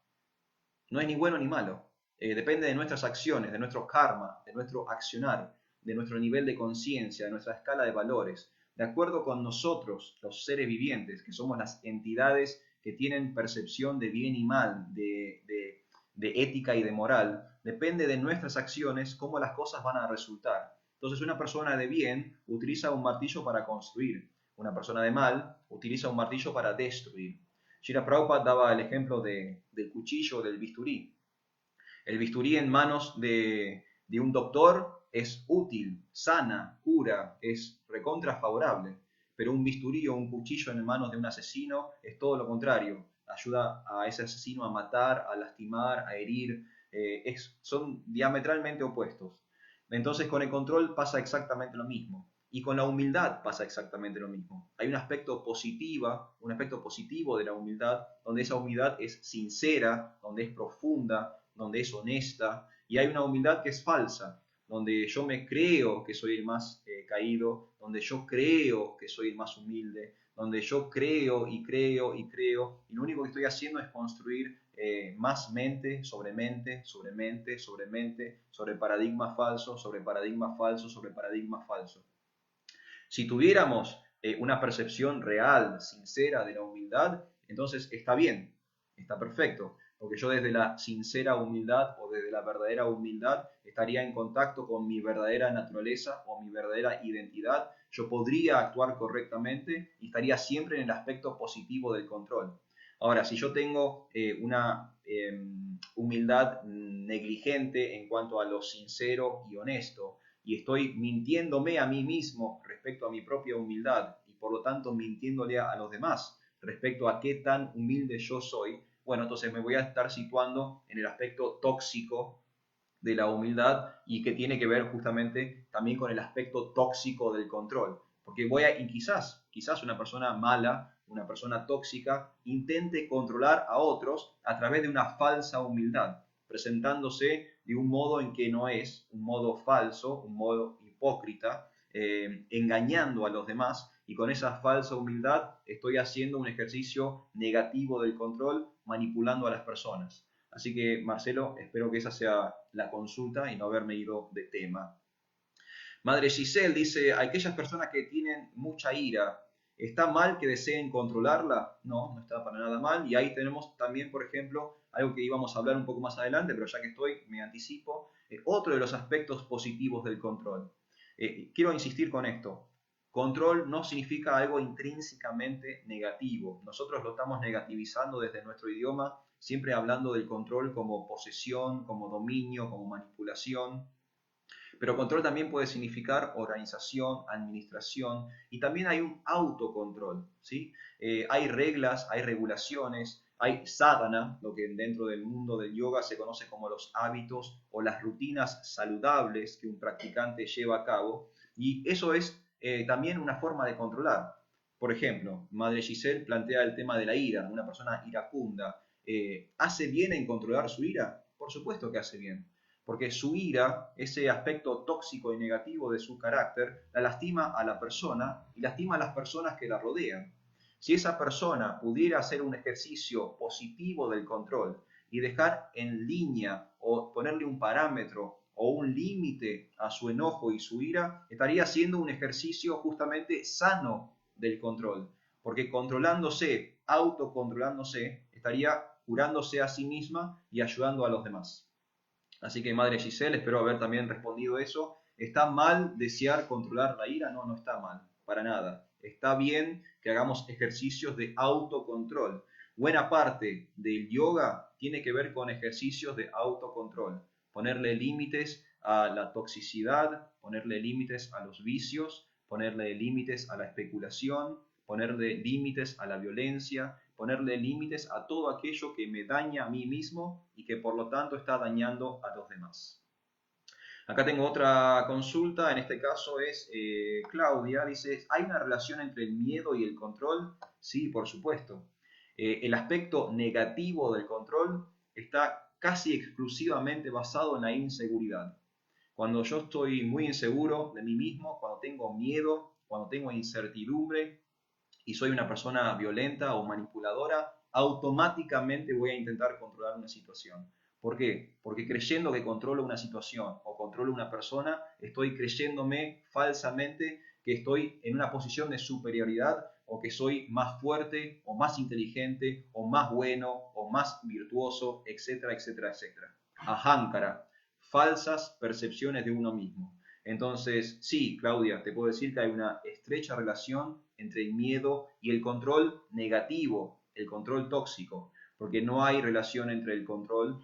No es ni bueno ni malo. Depende de nuestras acciones, de nuestro karma, de nuestro accionar, de nuestro nivel de conciencia, de nuestra escala de valores. De acuerdo con nosotros, los seres vivientes, que somos las entidades que tienen percepción de bien y mal, de ética y de moral, depende de nuestras acciones cómo las cosas van a resultar. Entonces una persona de bien utiliza un martillo para construir. una persona de mal, utiliza un martillo para destruir. Srila Prabhupada daba el ejemplo del cuchillo, del bisturí. El bisturí en manos de un doctor es útil, sana, cura, es recontra favorable. Pero un bisturí o un cuchillo en manos de un asesino es todo lo contrario. Ayuda a ese asesino a matar, a lastimar, a herir. Son diametralmente opuestos. Entonces con el control pasa exactamente lo mismo. Y con la humildad pasa exactamente lo mismo. Hay un aspecto positivo de la humildad, donde esa humildad es sincera, donde es profunda, donde es honesta, y hay una humildad que es falsa, donde yo me creo que soy el más caído, donde yo creo que soy el más humilde, donde yo creo y creo y creo, y lo único que estoy haciendo es construir más mente sobre mente, sobre mente, sobre mente, sobre paradigma falso, sobre paradigma falso, sobre paradigma falso. Si tuviéramos una percepción real, sincera de la humildad, entonces está bien, está perfecto, porque yo desde la sincera humildad o desde la verdadera humildad estaría en contacto con mi verdadera naturaleza o mi verdadera identidad, yo podría actuar correctamente y estaría siempre en el aspecto positivo del control. Ahora, si yo tengo una humildad negligente en cuanto a lo sincero y honesto, y estoy mintiéndome a mí mismo respecto a mi propia humildad y por lo tanto mintiéndole a los demás respecto a qué tan humilde yo soy, bueno, entonces me voy a estar situando en el aspecto tóxico de la humildad y que tiene que ver justamente también con el aspecto tóxico del control. Porque y quizás una persona mala, una persona tóxica, intente controlar a otros a través de una falsa humildad, presentándose de un modo en que no es, un modo falso, un modo hipócrita, engañando a los demás, y con esa falsa humildad estoy haciendo un ejercicio negativo del control, manipulando a las personas. Así que, Marcelo, espero que esa sea la consulta y no haberme ido de tema. Madre Giselle dice, aquellas personas que tienen mucha ira, ¿está mal que deseen controlarla? No, no está para nada mal. Y ahí tenemos también, por ejemplo, algo que íbamos a hablar un poco más adelante, pero ya que estoy, me anticipo, otro de los aspectos positivos del control. Quiero insistir con esto. Control no significa algo intrínsecamente negativo. Nosotros lo estamos negativizando desde nuestro idioma, siempre hablando del control como posesión, como dominio, como manipulación. Pero control también puede significar organización, administración, y también hay un autocontrol, ¿sí? Hay reglas, hay regulaciones, hay sadhana, lo que dentro del mundo del yoga se conoce como los hábitos o las rutinas saludables que un practicante lleva a cabo, y eso es también una forma de controlar. Por ejemplo, Madre Giselle plantea el tema de la ira, una persona iracunda. ¿Hace bien en controlar su ira? Por supuesto que hace bien, porque su ira, ese aspecto tóxico y negativo de su carácter, la lastima a la persona y lastima a las personas que la rodean. Si esa persona pudiera hacer un ejercicio positivo del control y dejar en línea o ponerle un parámetro o un límite a su enojo y su ira, estaría haciendo un ejercicio justamente sano del control, porque controlándose, autocontrolándose, estaría curándose a sí misma y ayudando a los demás. Así que, Madre Giselle, espero haber también respondido eso. ¿Está mal desear controlar la ira? No, no está mal, para nada. Está bien que hagamos ejercicios de autocontrol. Buena parte del yoga tiene que ver con ejercicios de autocontrol. Ponerle límites a la toxicidad, ponerle límites a los vicios, ponerle límites a la especulación, ponerle límites a la violencia, ponerle límites a todo aquello que me daña a mí mismo y que por lo tanto está dañando a los demás. Acá tengo otra consulta, en este caso es Claudia, dice, ¿hay una relación entre el miedo y el control? Sí, por supuesto. El aspecto negativo del control está casi exclusivamente basado en la inseguridad. Cuando yo estoy muy inseguro de mí mismo, cuando tengo miedo, cuando tengo incertidumbre, y soy una persona violenta o manipuladora, automáticamente voy a intentar controlar una situación. ¿Por qué? Porque creyendo que controlo una situación o controlo una persona, estoy creyéndome falsamente que estoy en una posición de superioridad o que soy más fuerte o más inteligente o más bueno o más virtuoso, etcétera, etcétera, etcétera. Ahankara, falsas percepciones de uno mismo. Entonces, sí, Claudia, te puedo decir que hay una estrecha relación entre el miedo y el control negativo, el control tóxico, porque no hay relación entre el control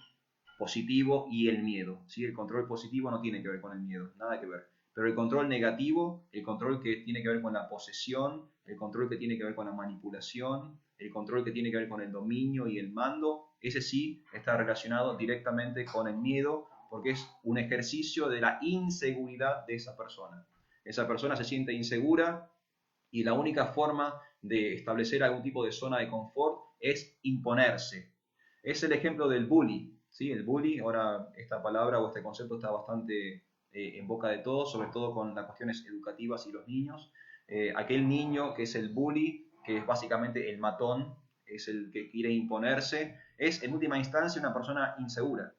positivo y el miedo, ¿sí? El control positivo no tiene que ver con el miedo, nada que ver. Pero el control negativo, el control que tiene que ver con la posesión, el control que tiene que ver con la manipulación, el control que tiene que ver con el dominio y el mando, ese sí está relacionado directamente con el miedo, porque es un ejercicio de la inseguridad de esa persona. Esa persona se siente insegura y la única forma de establecer algún tipo de zona de confort es imponerse. Es el ejemplo del bully, ¿sí? El bully, ahora esta palabra o este concepto está bastante en boca de todos, sobre todo con las cuestiones educativas y los niños. Aquel niño que es el bully, que es básicamente el matón, es el que quiere imponerse, es en última instancia una persona insegura.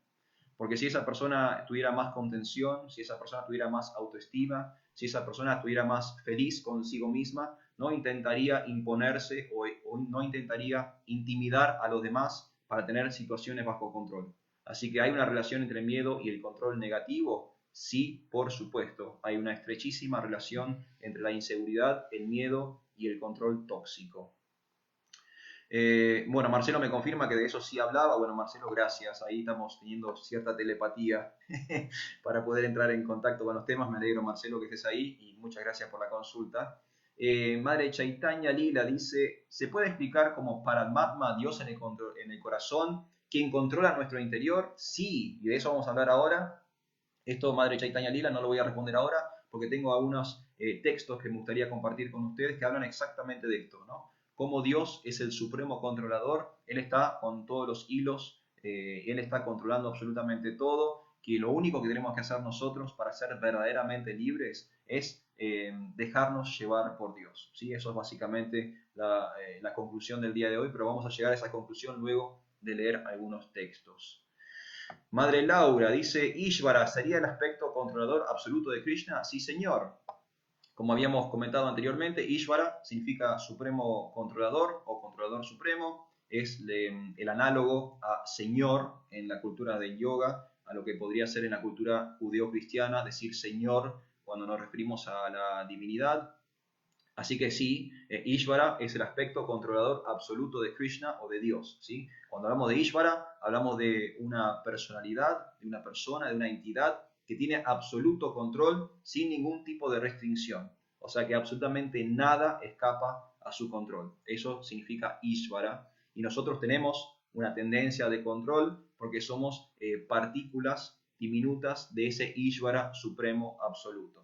Porque si esa persona tuviera más contención, si esa persona tuviera más autoestima, si esa persona estuviera más feliz consigo misma, no intentaría imponerse o no intentaría intimidar a los demás para tener situaciones bajo control. Así que hay una relación entre el miedo y el control negativo. Sí, por supuesto, hay una estrechísima relación entre la inseguridad, el miedo y el control tóxico. Bueno, Marcelo me confirma que de eso sí hablaba. Bueno, Marcelo, gracias. Ahí estamos teniendo cierta telepatía para poder entrar en contacto con los temas. Me alegro, Marcelo, que estés ahí y muchas gracias por la consulta. Madre Chaitanya Lila dice, ¿se puede explicar cómo Paramatma, Dios en el corazón, quien controla nuestro interior? Sí, y de eso vamos a hablar ahora. Esto, Madre Chaitanya Lila, no lo voy a responder ahora porque tengo algunos textos que me gustaría compartir con ustedes que hablan exactamente de esto, ¿no? Cómo Dios es el supremo controlador, Él está con todos los hilos, Él está controlando absolutamente todo, que lo único que tenemos que hacer nosotros para ser verdaderamente libres es dejarnos llevar por Dios, ¿sí? Eso es básicamente la conclusión del día de hoy, pero vamos a llegar a esa conclusión luego de leer algunos textos. Madre Laura dice, Ishvara sería el aspecto controlador absoluto de Krishna. Sí, señor. Como habíamos comentado anteriormente, Ishvara significa supremo controlador o controlador supremo. Es el análogo a señor en la cultura del yoga, a lo que podría ser en la cultura judeo-cristiana decir señor cuando nos referimos a la divinidad. Así que sí, Ishvara es el aspecto controlador absoluto de Krishna o de Dios, ¿sí? Cuando hablamos de Ishvara, hablamos de una personalidad, de una persona, de una entidad que tiene absoluto control sin ningún tipo de restricción. O sea que absolutamente nada escapa a su control. Eso significa Ishvara. Y nosotros tenemos una tendencia de control porque somos partículas diminutas de ese Ishvara supremo absoluto.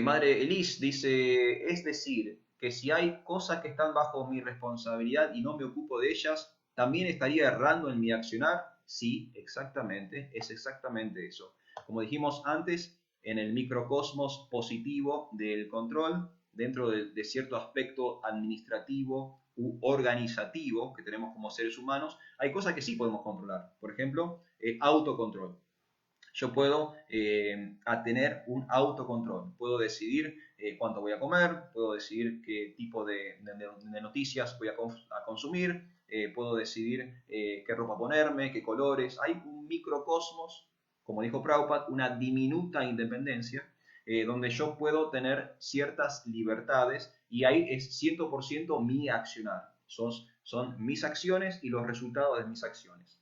Madre Elis dice, es decir, que si hay cosas que están bajo mi responsabilidad y no me ocupo de ellas, ¿también estaría errando en mi accionar? Sí, exactamente, es exactamente eso. Como dijimos antes, en el microcosmos positivo del control, dentro de cierto aspecto administrativo u organizativo que tenemos como seres humanos, hay cosas que sí podemos controlar. Por ejemplo, autocontrol. Yo puedo tener un autocontrol, puedo decidir cuánto voy a comer, puedo decidir qué tipo de noticias voy a consumir, puedo decidir qué ropa ponerme, qué colores. Hay un microcosmos, como dijo Prabhupada, una diminuta independencia, donde yo puedo tener ciertas libertades y ahí es 100% mi accionar. Son mis acciones y los resultados de mis acciones.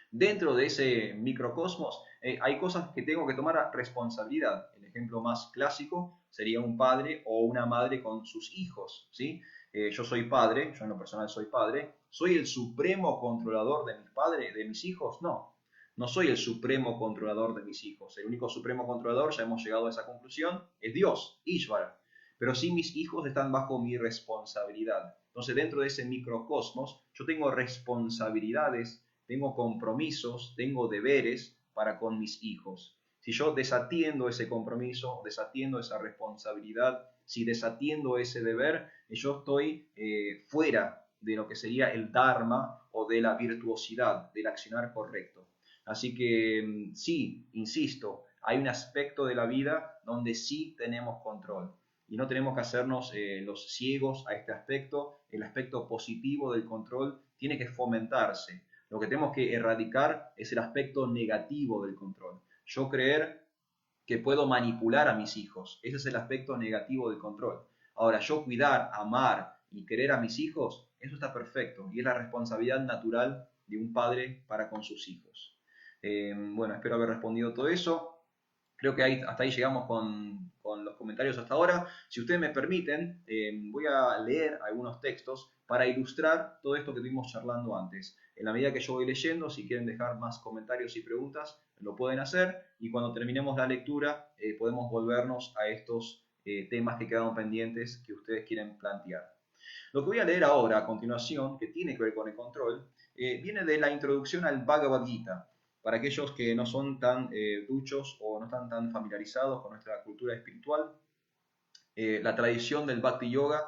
Dentro de ese microcosmos hay cosas que tengo que tomar responsabilidad. El ejemplo más clásico sería un padre o una madre con sus hijos, ¿sí? Yo soy padre, yo en lo personal soy padre. ¿Soy el supremo controlador de mis padres, de mis hijos? No, no soy el supremo controlador de mis hijos. El único supremo controlador, ya hemos llegado a esa conclusión, es Dios, Ishvara. Pero sí mis hijos están bajo mi responsabilidad. Entonces dentro de ese microcosmos yo tengo responsabilidades, tengo compromisos, tengo deberes para con mis hijos. Si yo desatiendo ese compromiso, desatiendo esa responsabilidad, si desatiendo ese deber, yo estoy fuera de lo que sería el dharma o de la virtuosidad, del accionar correcto. Así que sí, insisto, hay un aspecto de la vida donde sí tenemos control y no tenemos que hacernos los ciegos a este aspecto. El aspecto positivo del control tiene que fomentarse. Lo que tenemos que erradicar es el aspecto negativo del control. Yo creer que puedo manipular a mis hijos. Ese es el aspecto negativo del control. Ahora, yo cuidar, amar y querer a mis hijos, eso está perfecto y es la responsabilidad natural de un padre para con sus hijos. Bueno, espero haber respondido todo eso. Creo que hasta ahí llegamos con los comentarios hasta ahora. Si ustedes me permiten, voy a leer algunos textos para ilustrar todo esto que estuvimos charlando antes. En la medida que yo voy leyendo, si quieren dejar más comentarios y preguntas, lo pueden hacer. Y cuando terminemos la lectura, podemos volvernos a estos temas que quedaron pendientes que ustedes quieren plantear. Lo que voy a leer ahora, a continuación, que tiene que ver con el control, viene de la introducción al Bhagavad Gita. Para aquellos que no son tan duchos o no están tan familiarizados con nuestra cultura espiritual, la tradición del Bhakti Yoga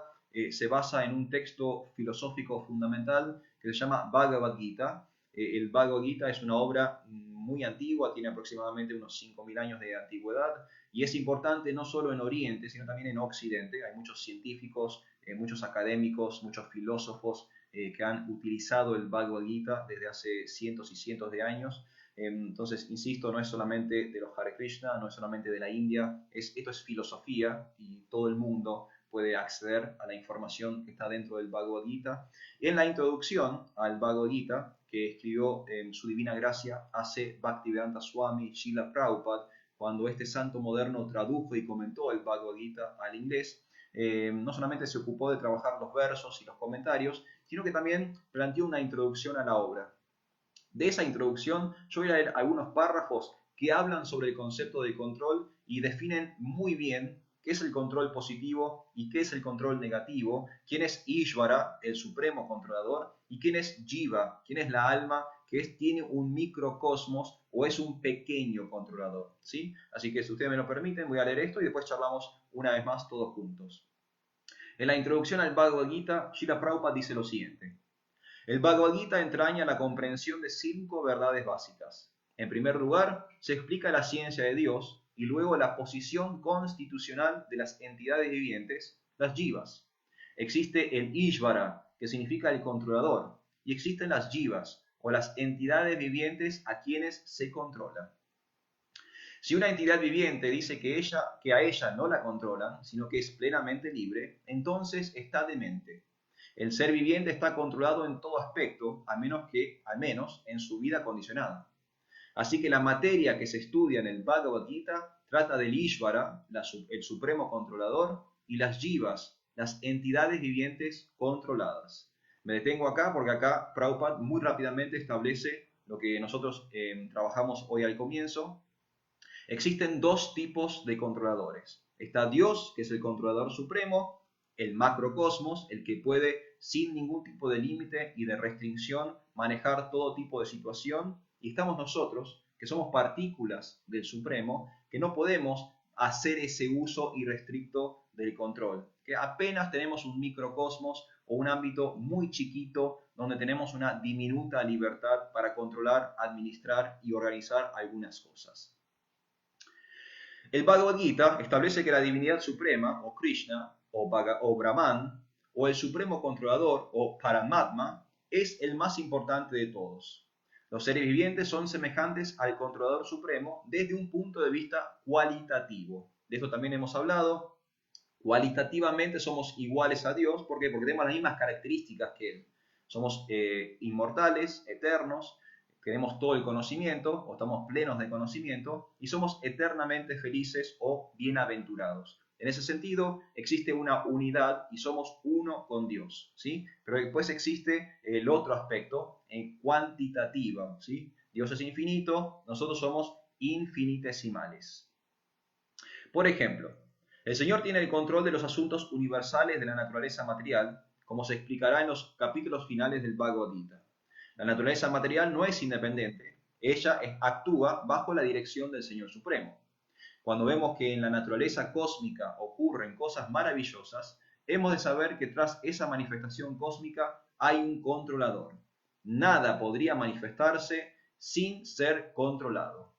se basa en un texto filosófico fundamental que se llama Bhagavad Gita. El Bhagavad Gita es una obra muy antigua, tiene aproximadamente unos 5.000 años de antigüedad y es importante no solo en Oriente, sino también en Occidente. Hay muchos científicos, muchos académicos, muchos filósofos que han utilizado el Bhagavad Gita desde hace cientos y cientos de años. Entonces, insisto, no es solamente de los Hare Krishna, no es solamente de la India, esto es filosofía y todo el mundo puede acceder a la información que está dentro del Bhagavad Gita. En la introducción al Bhagavad Gita, que escribió en su divina gracia hace Bhaktivedanta Swami Srila Prabhupada, cuando este santo moderno tradujo y comentó el Bhagavad Gita al inglés, no solamente se ocupó de trabajar los versos y los comentarios, sino que también planteó una introducción a la obra. De esa introducción yo voy a leer algunos párrafos que hablan sobre el concepto de control y definen muy bien qué es el control positivo y qué es el control negativo, quién es Ishvara, el supremo controlador, y quién es Jiva, quién es la alma que tiene un microcosmos o es un pequeño controlador, ¿sí? Así que si ustedes me lo permiten, voy a leer esto y después charlamos una vez más todos juntos. En la introducción al Bhagavad Gita, Srila Prabhupada dice lo siguiente. El Bhagavad Gita entraña la comprensión de 5 verdades básicas. En primer lugar, se explica la ciencia de Dios y luego la posición constitucional de las entidades vivientes, las jivas. Existe el Ishvara, que significa el controlador, y existen las jivas, o las entidades vivientes a quienes se controla. Si una entidad viviente dice que a ella no la controlan, sino que es plenamente libre, entonces está demente. El ser viviente está controlado en todo aspecto, al menos en su vida condicionada. Así que la materia que se estudia en el Bhagavad Gita trata del Ishvara, el supremo controlador, y las jivas, las entidades vivientes controladas. Me detengo acá porque acá Prabhupada muy rápidamente establece lo que nosotros trabajamos hoy al comienzo. Existen 2 tipos de controladores. Está Dios, que es el controlador supremo, el macrocosmos, el que puede sin ningún tipo de límite y de restricción manejar todo tipo de situación, y estamos nosotros, que somos partículas del Supremo, que no podemos hacer ese uso irrestricto del control, que apenas tenemos un microcosmos o un ámbito muy chiquito donde tenemos una diminuta libertad para controlar, administrar y organizar algunas cosas. El Bhagavad Gita establece que la divinidad suprema, o Krishna, o Brahman, o el supremo controlador, o Paramatma, es el más importante de todos. Los seres vivientes son semejantes al controlador supremo desde un punto de vista cualitativo. De esto también hemos hablado. Cualitativamente somos iguales a Dios. ¿Por qué? Porque tenemos las mismas características que Él. Somos inmortales, eternos, tenemos todo el conocimiento o estamos plenos de conocimiento y somos eternamente felices o bienaventurados. En ese sentido, existe una unidad y somos uno con Dios, ¿sí? Pero después existe el otro aspecto, en cuantitativa, ¿sí? Dios es infinito, nosotros somos infinitesimales. Por ejemplo, el Señor tiene el control de los asuntos universales de la naturaleza material, como se explicará en los capítulos finales del Bhagavad Gita. La naturaleza material no es independiente, ella actúa bajo la dirección del Señor Supremo. Cuando vemos que en la naturaleza cósmica ocurren cosas maravillosas, hemos de saber que tras esa manifestación cósmica hay un controlador. Nada podría manifestarse sin ser controlado.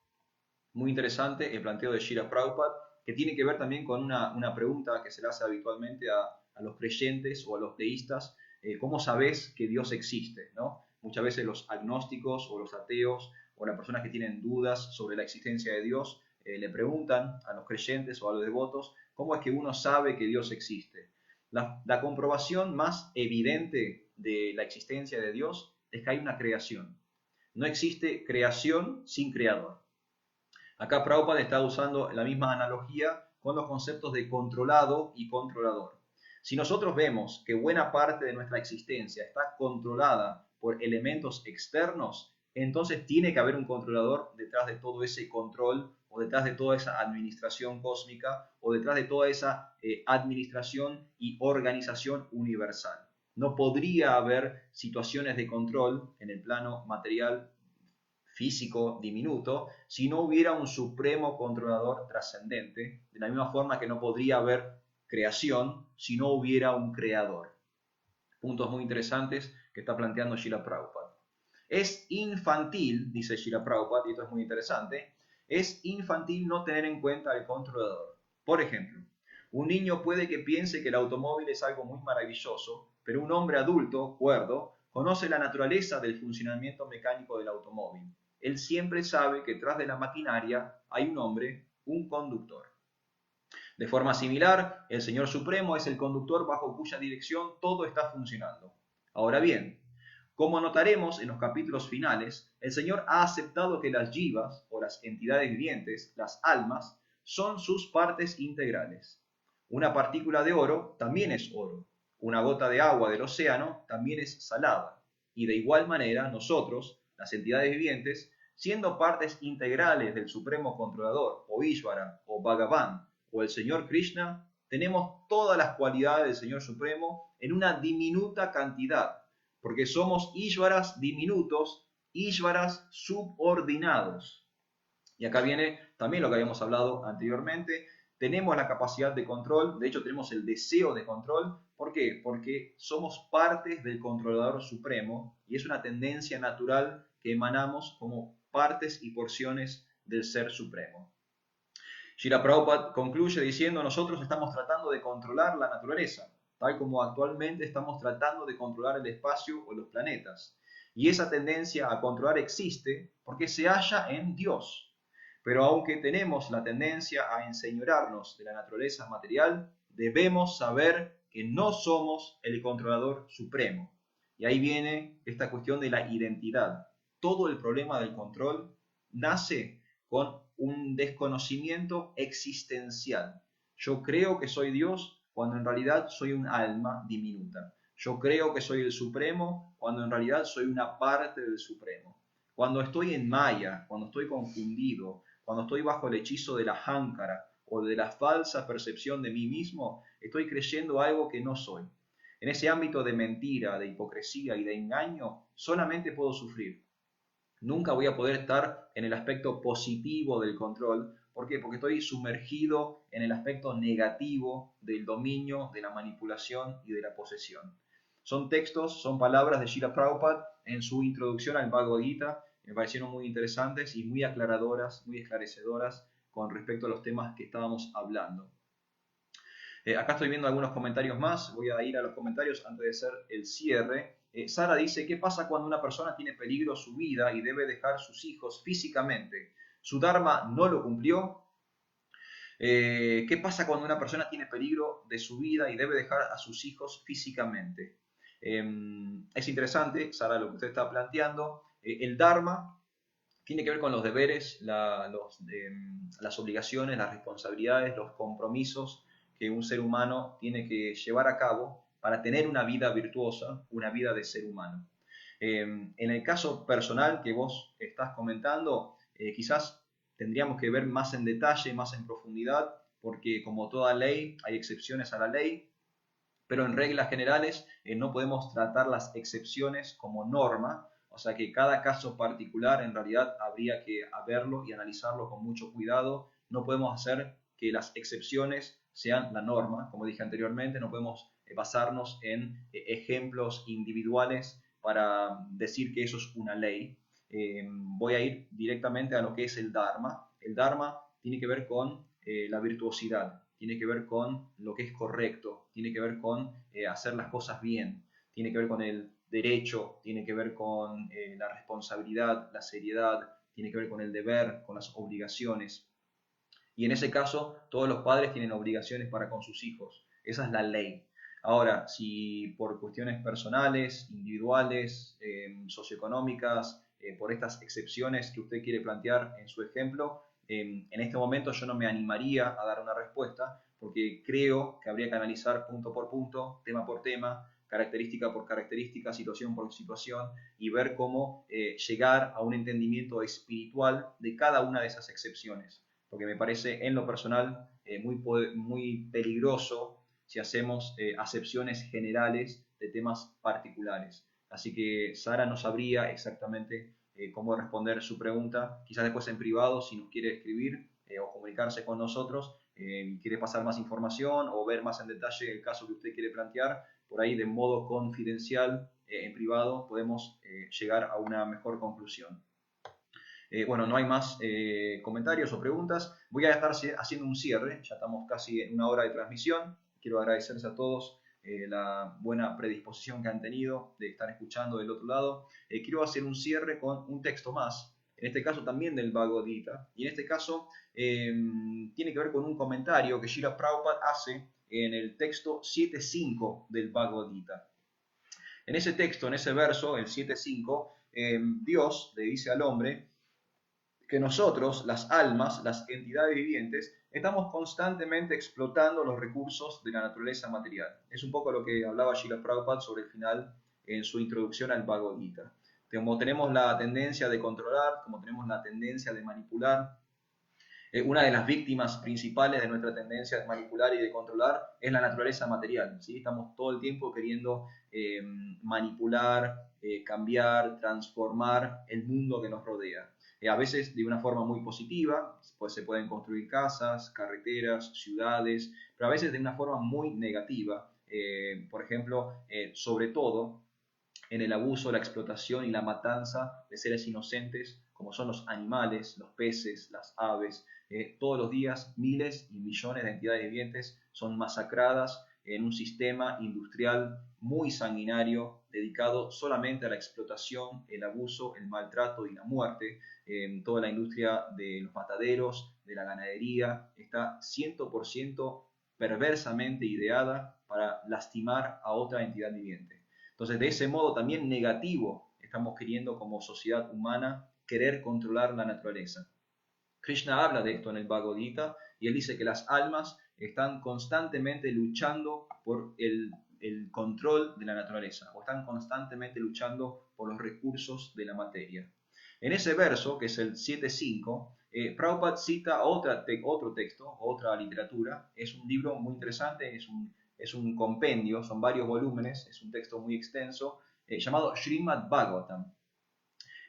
Muy interesante el planteo de Srila Prabhupada, que tiene que ver también con una pregunta que se le hace habitualmente a los creyentes o a los teístas. ¿Cómo sabes que Dios existe? ¿No? Muchas veces los agnósticos o los ateos o las personas que tienen dudas sobre la existencia de Dios le preguntan a los creyentes o a los devotos, ¿cómo es que uno sabe que Dios existe? La comprobación más evidente de la existencia de Dios es que hay una creación. No existe creación sin creador. Acá Prabhupada está usando la misma analogía con los conceptos de controlado y controlador. Si nosotros vemos que buena parte de nuestra existencia está controlada por elementos externos, entonces tiene que haber un controlador detrás de todo ese control o detrás de toda esa administración cósmica o detrás de toda esa administración y organización universal. No podría haber situaciones de control en el plano material físico diminuto, si no hubiera un supremo controlador trascendente, de la misma forma que no podría haber creación si no hubiera un creador. Puntos muy interesantes que está planteando Srila Prabhupada. Es infantil, dice Srila Prabhupada, y esto es muy interesante, es infantil no tener en cuenta el controlador. Por ejemplo, un niño puede que piense que el automóvil es algo muy maravilloso, pero un hombre adulto, cuerdo, conoce la naturaleza del funcionamiento mecánico del automóvil. Él siempre sabe que tras de la maquinaria hay un hombre, un conductor. De forma similar, el Señor Supremo es el conductor bajo cuya dirección todo está funcionando. Ahora bien, como notaremos en los capítulos finales, el Señor ha aceptado que las jivas, o las entidades vivientes, las almas, son sus partes integrales. Una partícula de oro también es oro. Una gota de agua del océano también es salada. Y de igual manera, nosotros, las entidades vivientes, siendo partes integrales del Supremo Controlador, o Ishvara, o Bhagavan, o el Señor Krishna, tenemos todas las cualidades del Señor Supremo en una diminuta cantidad, porque somos Ishvaras diminutos, Ishvaras subordinados. Y acá viene también lo que habíamos hablado anteriormente, tenemos la capacidad de control, de hecho tenemos el deseo de control. ¿Por qué? Porque somos partes del controlador supremo y es una tendencia natural que emanamos como partes y porciones del ser supremo. Srila Prabhupada concluye diciendo, nosotros estamos tratando de controlar la naturaleza, tal como actualmente estamos tratando de controlar el espacio o los planetas. Y esa tendencia a controlar existe porque se halla en Dios. Pero aunque tenemos la tendencia a enseñorarnos de la naturaleza material, debemos saber que no somos el controlador supremo. Y ahí viene esta cuestión de la identidad. Todo el problema del control nace con un desconocimiento existencial. Yo creo que soy Dios cuando en realidad soy un alma diminuta. Yo creo que soy el Supremo cuando en realidad soy una parte del Supremo. Cuando estoy en Maya, cuando estoy confundido, cuando estoy bajo el hechizo de la Ahankara o de la falsa percepción de mí mismo, estoy creyendo algo que no soy. En ese ámbito de mentira, de hipocresía y de engaño, solamente puedo sufrir. Nunca voy a poder estar en el aspecto positivo del control. ¿Por qué? Porque estoy sumergido en el aspecto negativo del dominio, de la manipulación y de la posesión. Son textos, son palabras de Srila Prabhupada en su introducción al Bhagavad Gita. Me parecieron muy interesantes y muy aclaradoras, muy esclarecedoras con respecto a los temas que estábamos hablando. Acá estoy viendo algunos comentarios más. Voy a ir a los comentarios antes de hacer el cierre. Sara dice, ¿qué pasa cuando una persona tiene peligro su vida y debe dejar sus hijos físicamente? ¿Su dharma no lo cumplió? ¿Qué pasa cuando una persona tiene peligro de su vida y debe dejar a sus hijos físicamente? Es interesante, Sara, lo que usted está planteando. El dharma tiene que ver con los deberes, las obligaciones, las responsabilidades, los compromisos que un ser humano tiene que llevar a cabo para tener una vida virtuosa, una vida de ser humano. En el caso personal que vos estás comentando, quizás tendríamos que ver más en detalle, más en profundidad, porque como toda ley hay excepciones a la ley, pero en reglas generales no podemos tratar las excepciones como norma, o sea que cada caso particular en realidad habría que verlo y analizarlo con mucho cuidado. No podemos hacer que las excepciones sean la norma, como dije anteriormente, no podemos basarnos en ejemplos individuales para decir que eso es una ley. Voy a ir directamente a lo que es el Dharma. El Dharma tiene que ver con la virtuosidad, tiene que ver con lo que es correcto, tiene que ver con hacer las cosas bien, tiene que ver con el derecho, tiene que ver con la responsabilidad, la seriedad, tiene que ver con el deber, con las obligaciones. Y en ese caso, todos los padres tienen obligaciones para con sus hijos. Esa es la ley. Ahora, si por cuestiones personales, individuales, socioeconómicas, por estas excepciones que usted quiere plantear en su ejemplo, en este momento yo no me animaría a dar una respuesta porque creo que habría que analizar punto por punto, tema por tema, característica por característica, situación por situación y ver cómo llegar a un entendimiento espiritual de cada una de esas excepciones. Porque me parece en lo personal muy peligroso si hacemos acepciones generales de temas particulares. Así que Sara no sabría exactamente cómo responder su pregunta. Quizás después en privado, si nos quiere escribir o comunicarse con nosotros, quiere pasar más información o ver más en detalle el caso que usted quiere plantear, por ahí de modo confidencial, en privado, podemos llegar a una mejor conclusión. Bueno, no hay más comentarios o preguntas. Voy a estar haciendo un cierre, ya estamos casi en una hora de transmisión. Quiero agradecerles a todos la buena predisposición que han tenido de estar escuchando del otro lado. Quiero hacer un cierre con un texto más, en este caso también del Bhagavad Gita, y en este caso tiene que ver con un comentario que Srila Prabhupada hace en el texto 7.5 del Bhagavad Gita. En ese texto, en ese verso, el 7.5, Dios le dice al hombre que nosotros, las almas, las entidades vivientes, estamos constantemente explotando los recursos de la naturaleza material. Es un poco lo que hablaba Srila Prabhupada sobre el final en su introducción al Bhagavad Gita. Como tenemos la tendencia de controlar, como tenemos la tendencia de manipular, una de las víctimas principales de nuestra tendencia de manipular y de controlar es la naturaleza material. ¿Sí? Estamos todo el tiempo queriendo manipular, cambiar, transformar el mundo que nos rodea. A veces de una forma muy positiva, pues se pueden construir casas, carreteras, ciudades, pero a veces de una forma muy negativa. Por ejemplo, sobre todo en el abuso, la explotación y la matanza de seres inocentes como son los animales, los peces, las aves. Todos los días miles y millones de entidades vivientes son masacradas en un sistema industrial muy sanguinario dedicado solamente a la explotación, el abuso, el maltrato y la muerte. Toda la industria de los mataderos, de la ganadería, está 100% perversamente ideada para lastimar a otra entidad viviente. Entonces, de ese modo también negativo estamos queriendo como sociedad humana querer controlar la naturaleza. Krishna habla de esto en el Bhagavad Gita y él dice que las almas están constantemente luchando por el control de la naturaleza o están constantemente luchando por los recursos de la materia. En ese verso, que es el 7.5, Prabhupada cita otro texto, otra literatura. Es un libro muy interesante, es un compendio, son varios volúmenes, es un texto muy extenso, llamado Srimad Bhagavatam.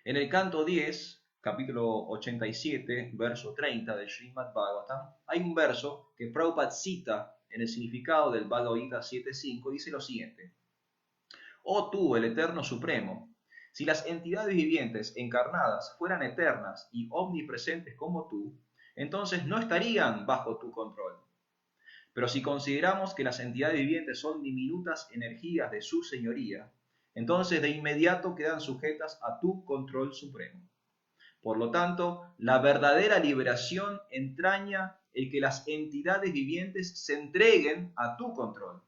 En el canto 10, capítulo 87, verso 30 del Srimad Bhagavatam, hay un verso que Prabhupada cita en el significado del Bhagavad Gita 7.5, dice lo siguiente: Oh tú, el Eterno Supremo, si las entidades vivientes encarnadas fueran eternas y omnipresentes como tú, entonces no estarían bajo tu control. Pero si consideramos que las entidades vivientes son diminutas energías de su señoría, entonces de inmediato quedan sujetas a tu control supremo. Por lo tanto, la verdadera liberación entraña el que las entidades vivientes se entreguen a tu control,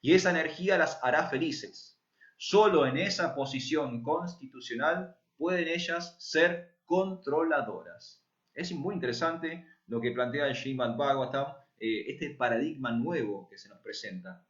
y esa energía las hará felices. Solo en esa posición constitucional pueden ellas ser controladoras. Es muy interesante lo que plantea el Srimad Bhagavatam, este paradigma nuevo que se nos presenta.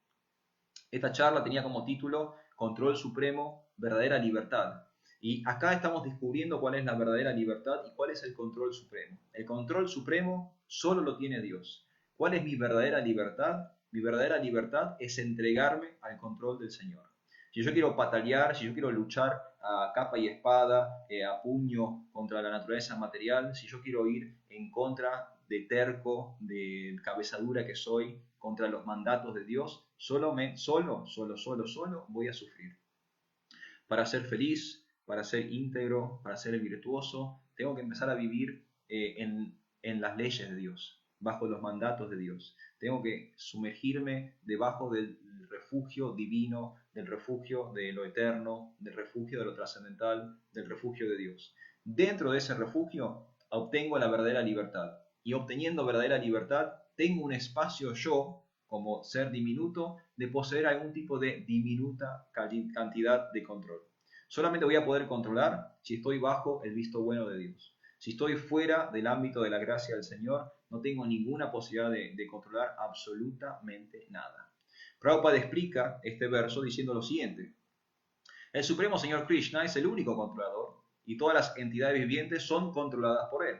Esta charla tenía como título Control Supremo, Verdadera Libertad. Y acá estamos descubriendo cuál es la verdadera libertad y cuál es el control supremo. El control supremo solo lo tiene Dios. ¿Cuál es mi verdadera libertad? Mi verdadera libertad es entregarme al control del Señor. Si yo quiero patalear, si yo quiero luchar a capa y espada, a puño contra la naturaleza material, si yo quiero ir en contra de terco, de cabezadura que soy, contra los mandatos de Dios, solo voy a sufrir. Para ser feliz, para ser íntegro, para ser virtuoso, tengo que empezar a vivir en las leyes de Dios, bajo los mandatos de Dios. Tengo que sumergirme debajo del refugio divino, del refugio de lo eterno, del refugio de lo trascendental, del refugio de Dios. Dentro de ese refugio obtengo la verdadera libertad. y obteniendo verdadera libertad, tengo un espacio yo, como ser diminuto, de poseer algún tipo de diminuta cantidad de control. Solamente voy a poder controlar si estoy bajo el visto bueno de Dios. Si estoy fuera del ámbito de la gracia del Señor, no tengo ninguna posibilidad de controlar absolutamente nada. Prabhupada explica este verso diciendo lo siguiente: el Supremo Señor Krishna es el único controlador y todas las entidades vivientes son controladas por Él.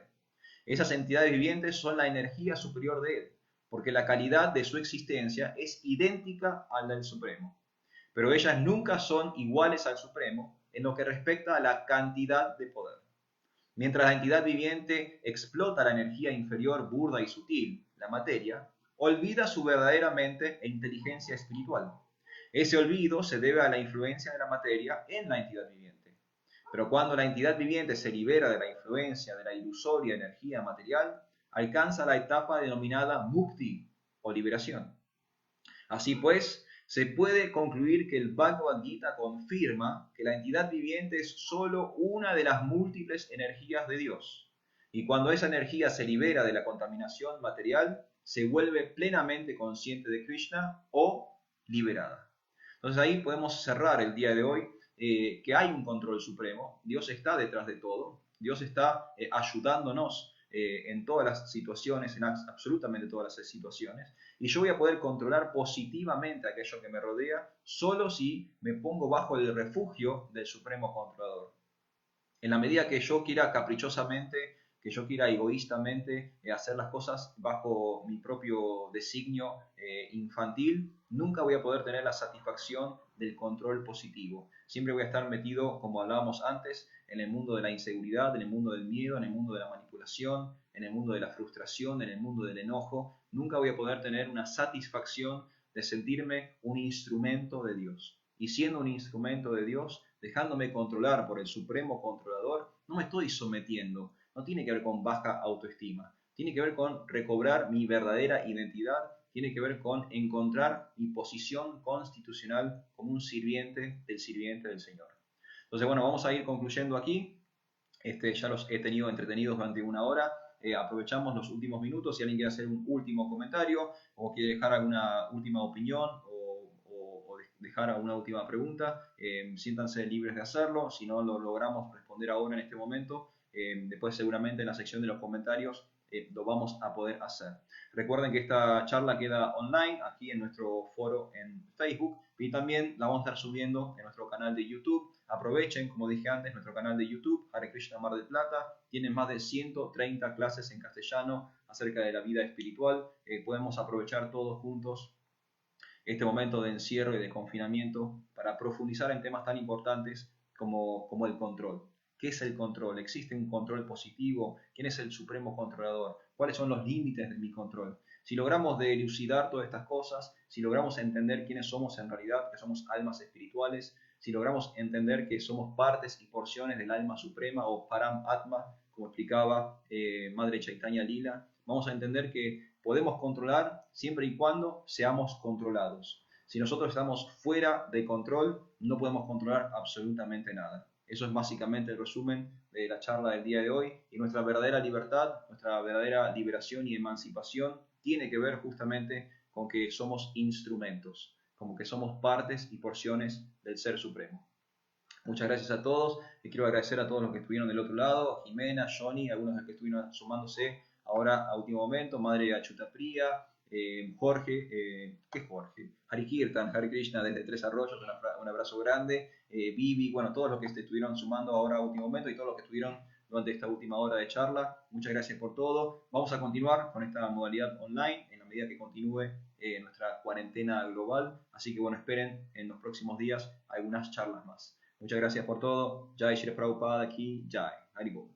Esas entidades vivientes son la energía superior de Él, porque la calidad de su existencia es idéntica a la del Supremo. Pero ellas nunca son iguales al Supremo en lo que respecta a la cantidad de poder. Mientras la entidad viviente explota la energía inferior burda y sutil, la materia, olvida su verdadera mente e inteligencia espiritual. Ese olvido se debe a la influencia de la materia en la entidad viviente. Pero cuando la entidad viviente se libera de la influencia de la ilusoria energía material, alcanza la etapa denominada mukti o liberación. Así pues, se puede concluir que el Bhagavad Gita confirma que la entidad viviente es sólo una de las múltiples energías de Dios. Y cuando esa energía se libera de la contaminación material, se vuelve plenamente consciente de Krishna o liberada. Entonces ahí podemos cerrar el día de hoy, que hay un control supremo, Dios está detrás de todo, Dios está ayudándonos en todas las situaciones, en absolutamente todas las situaciones, y yo voy a poder controlar positivamente aquello que me rodea solo si me pongo bajo el refugio del Supremo Controlador. En la medida que yo quiera caprichosamente, que yo quiera egoístamente hacer las cosas bajo mi propio designio infantil, nunca voy a poder tener la satisfacción del control positivo. Siempre voy a estar metido, como hablábamos antes, en el mundo de la inseguridad, en el mundo del miedo, en el mundo de la manipulación, en el mundo de la frustración, en el mundo del enojo. Nunca voy a poder tener una satisfacción de sentirme un instrumento de Dios. Y siendo un instrumento de Dios, dejándome controlar por el Supremo Controlador, no me estoy sometiendo. No tiene que ver con baja autoestima. Tiene que ver con recobrar mi verdadera identidad. Tiene que ver con encontrar mi posición constitucional como un sirviente del Señor. Entonces, bueno, vamos a ir concluyendo aquí. Ya los he tenido entretenidos durante una hora. Aprovechamos los últimos minutos. Si alguien quiere hacer un último comentario o quiere dejar alguna última opinión o dejar alguna última pregunta, siéntanse libres de hacerlo. Si no lo logramos responder ahora en este momento, después seguramente en la sección de los comentarios lo vamos a poder hacer. Recuerden que esta charla queda online aquí en nuestro foro en Facebook y también la vamos a estar subiendo en nuestro canal de YouTube. Aprovechen, como dije antes, nuestro canal de YouTube, Hare Krishna Mar del Plata. Tiene más de 130 clases en castellano acerca de la vida espiritual. Podemos aprovechar todos juntos este momento de encierro y de confinamiento para profundizar en temas tan importantes como el control. ¿Qué es el control? ¿Existe un control positivo? ¿Quién es el supremo controlador? ¿Cuáles son los límites de mi control? Si logramos elucidar todas estas cosas, si logramos entender quiénes somos en realidad, que somos almas espirituales, si logramos entender que somos partes y porciones del alma suprema o Param Atma, como explicaba Madre Chaitanya Lila, vamos a entender que podemos controlar siempre y cuando seamos controlados. Si nosotros estamos fuera de control, no podemos controlar absolutamente nada. Eso es básicamente el resumen de la charla del día de hoy. Y nuestra verdadera libertad, nuestra verdadera liberación y emancipación tiene que ver justamente con que somos instrumentos, como que somos partes y porciones del Ser Supremo. Muchas gracias a todos. Y quiero agradecer a todos los que estuvieron del otro lado, Jimena, Johnny, algunos de los que estuvieron sumándose ahora a último momento, Madre Achutapriya, Jorge, ¿qué es Jorge? Hari Kirtan, Hare Krishna desde Tres Arroyos, un abrazo grande, Vivi, bueno, todos los que se estuvieron sumando ahora a último momento y todos los que estuvieron durante esta última hora de charla. Muchas gracias por todo. Vamos a continuar con esta modalidad online en la medida que continúe nuestra cuarentena global. Así que bueno, esperen en los próximos días algunas charlas más. Muchas gracias por todo. Jai Shri Prabhupada aquí. Jai. Haribol.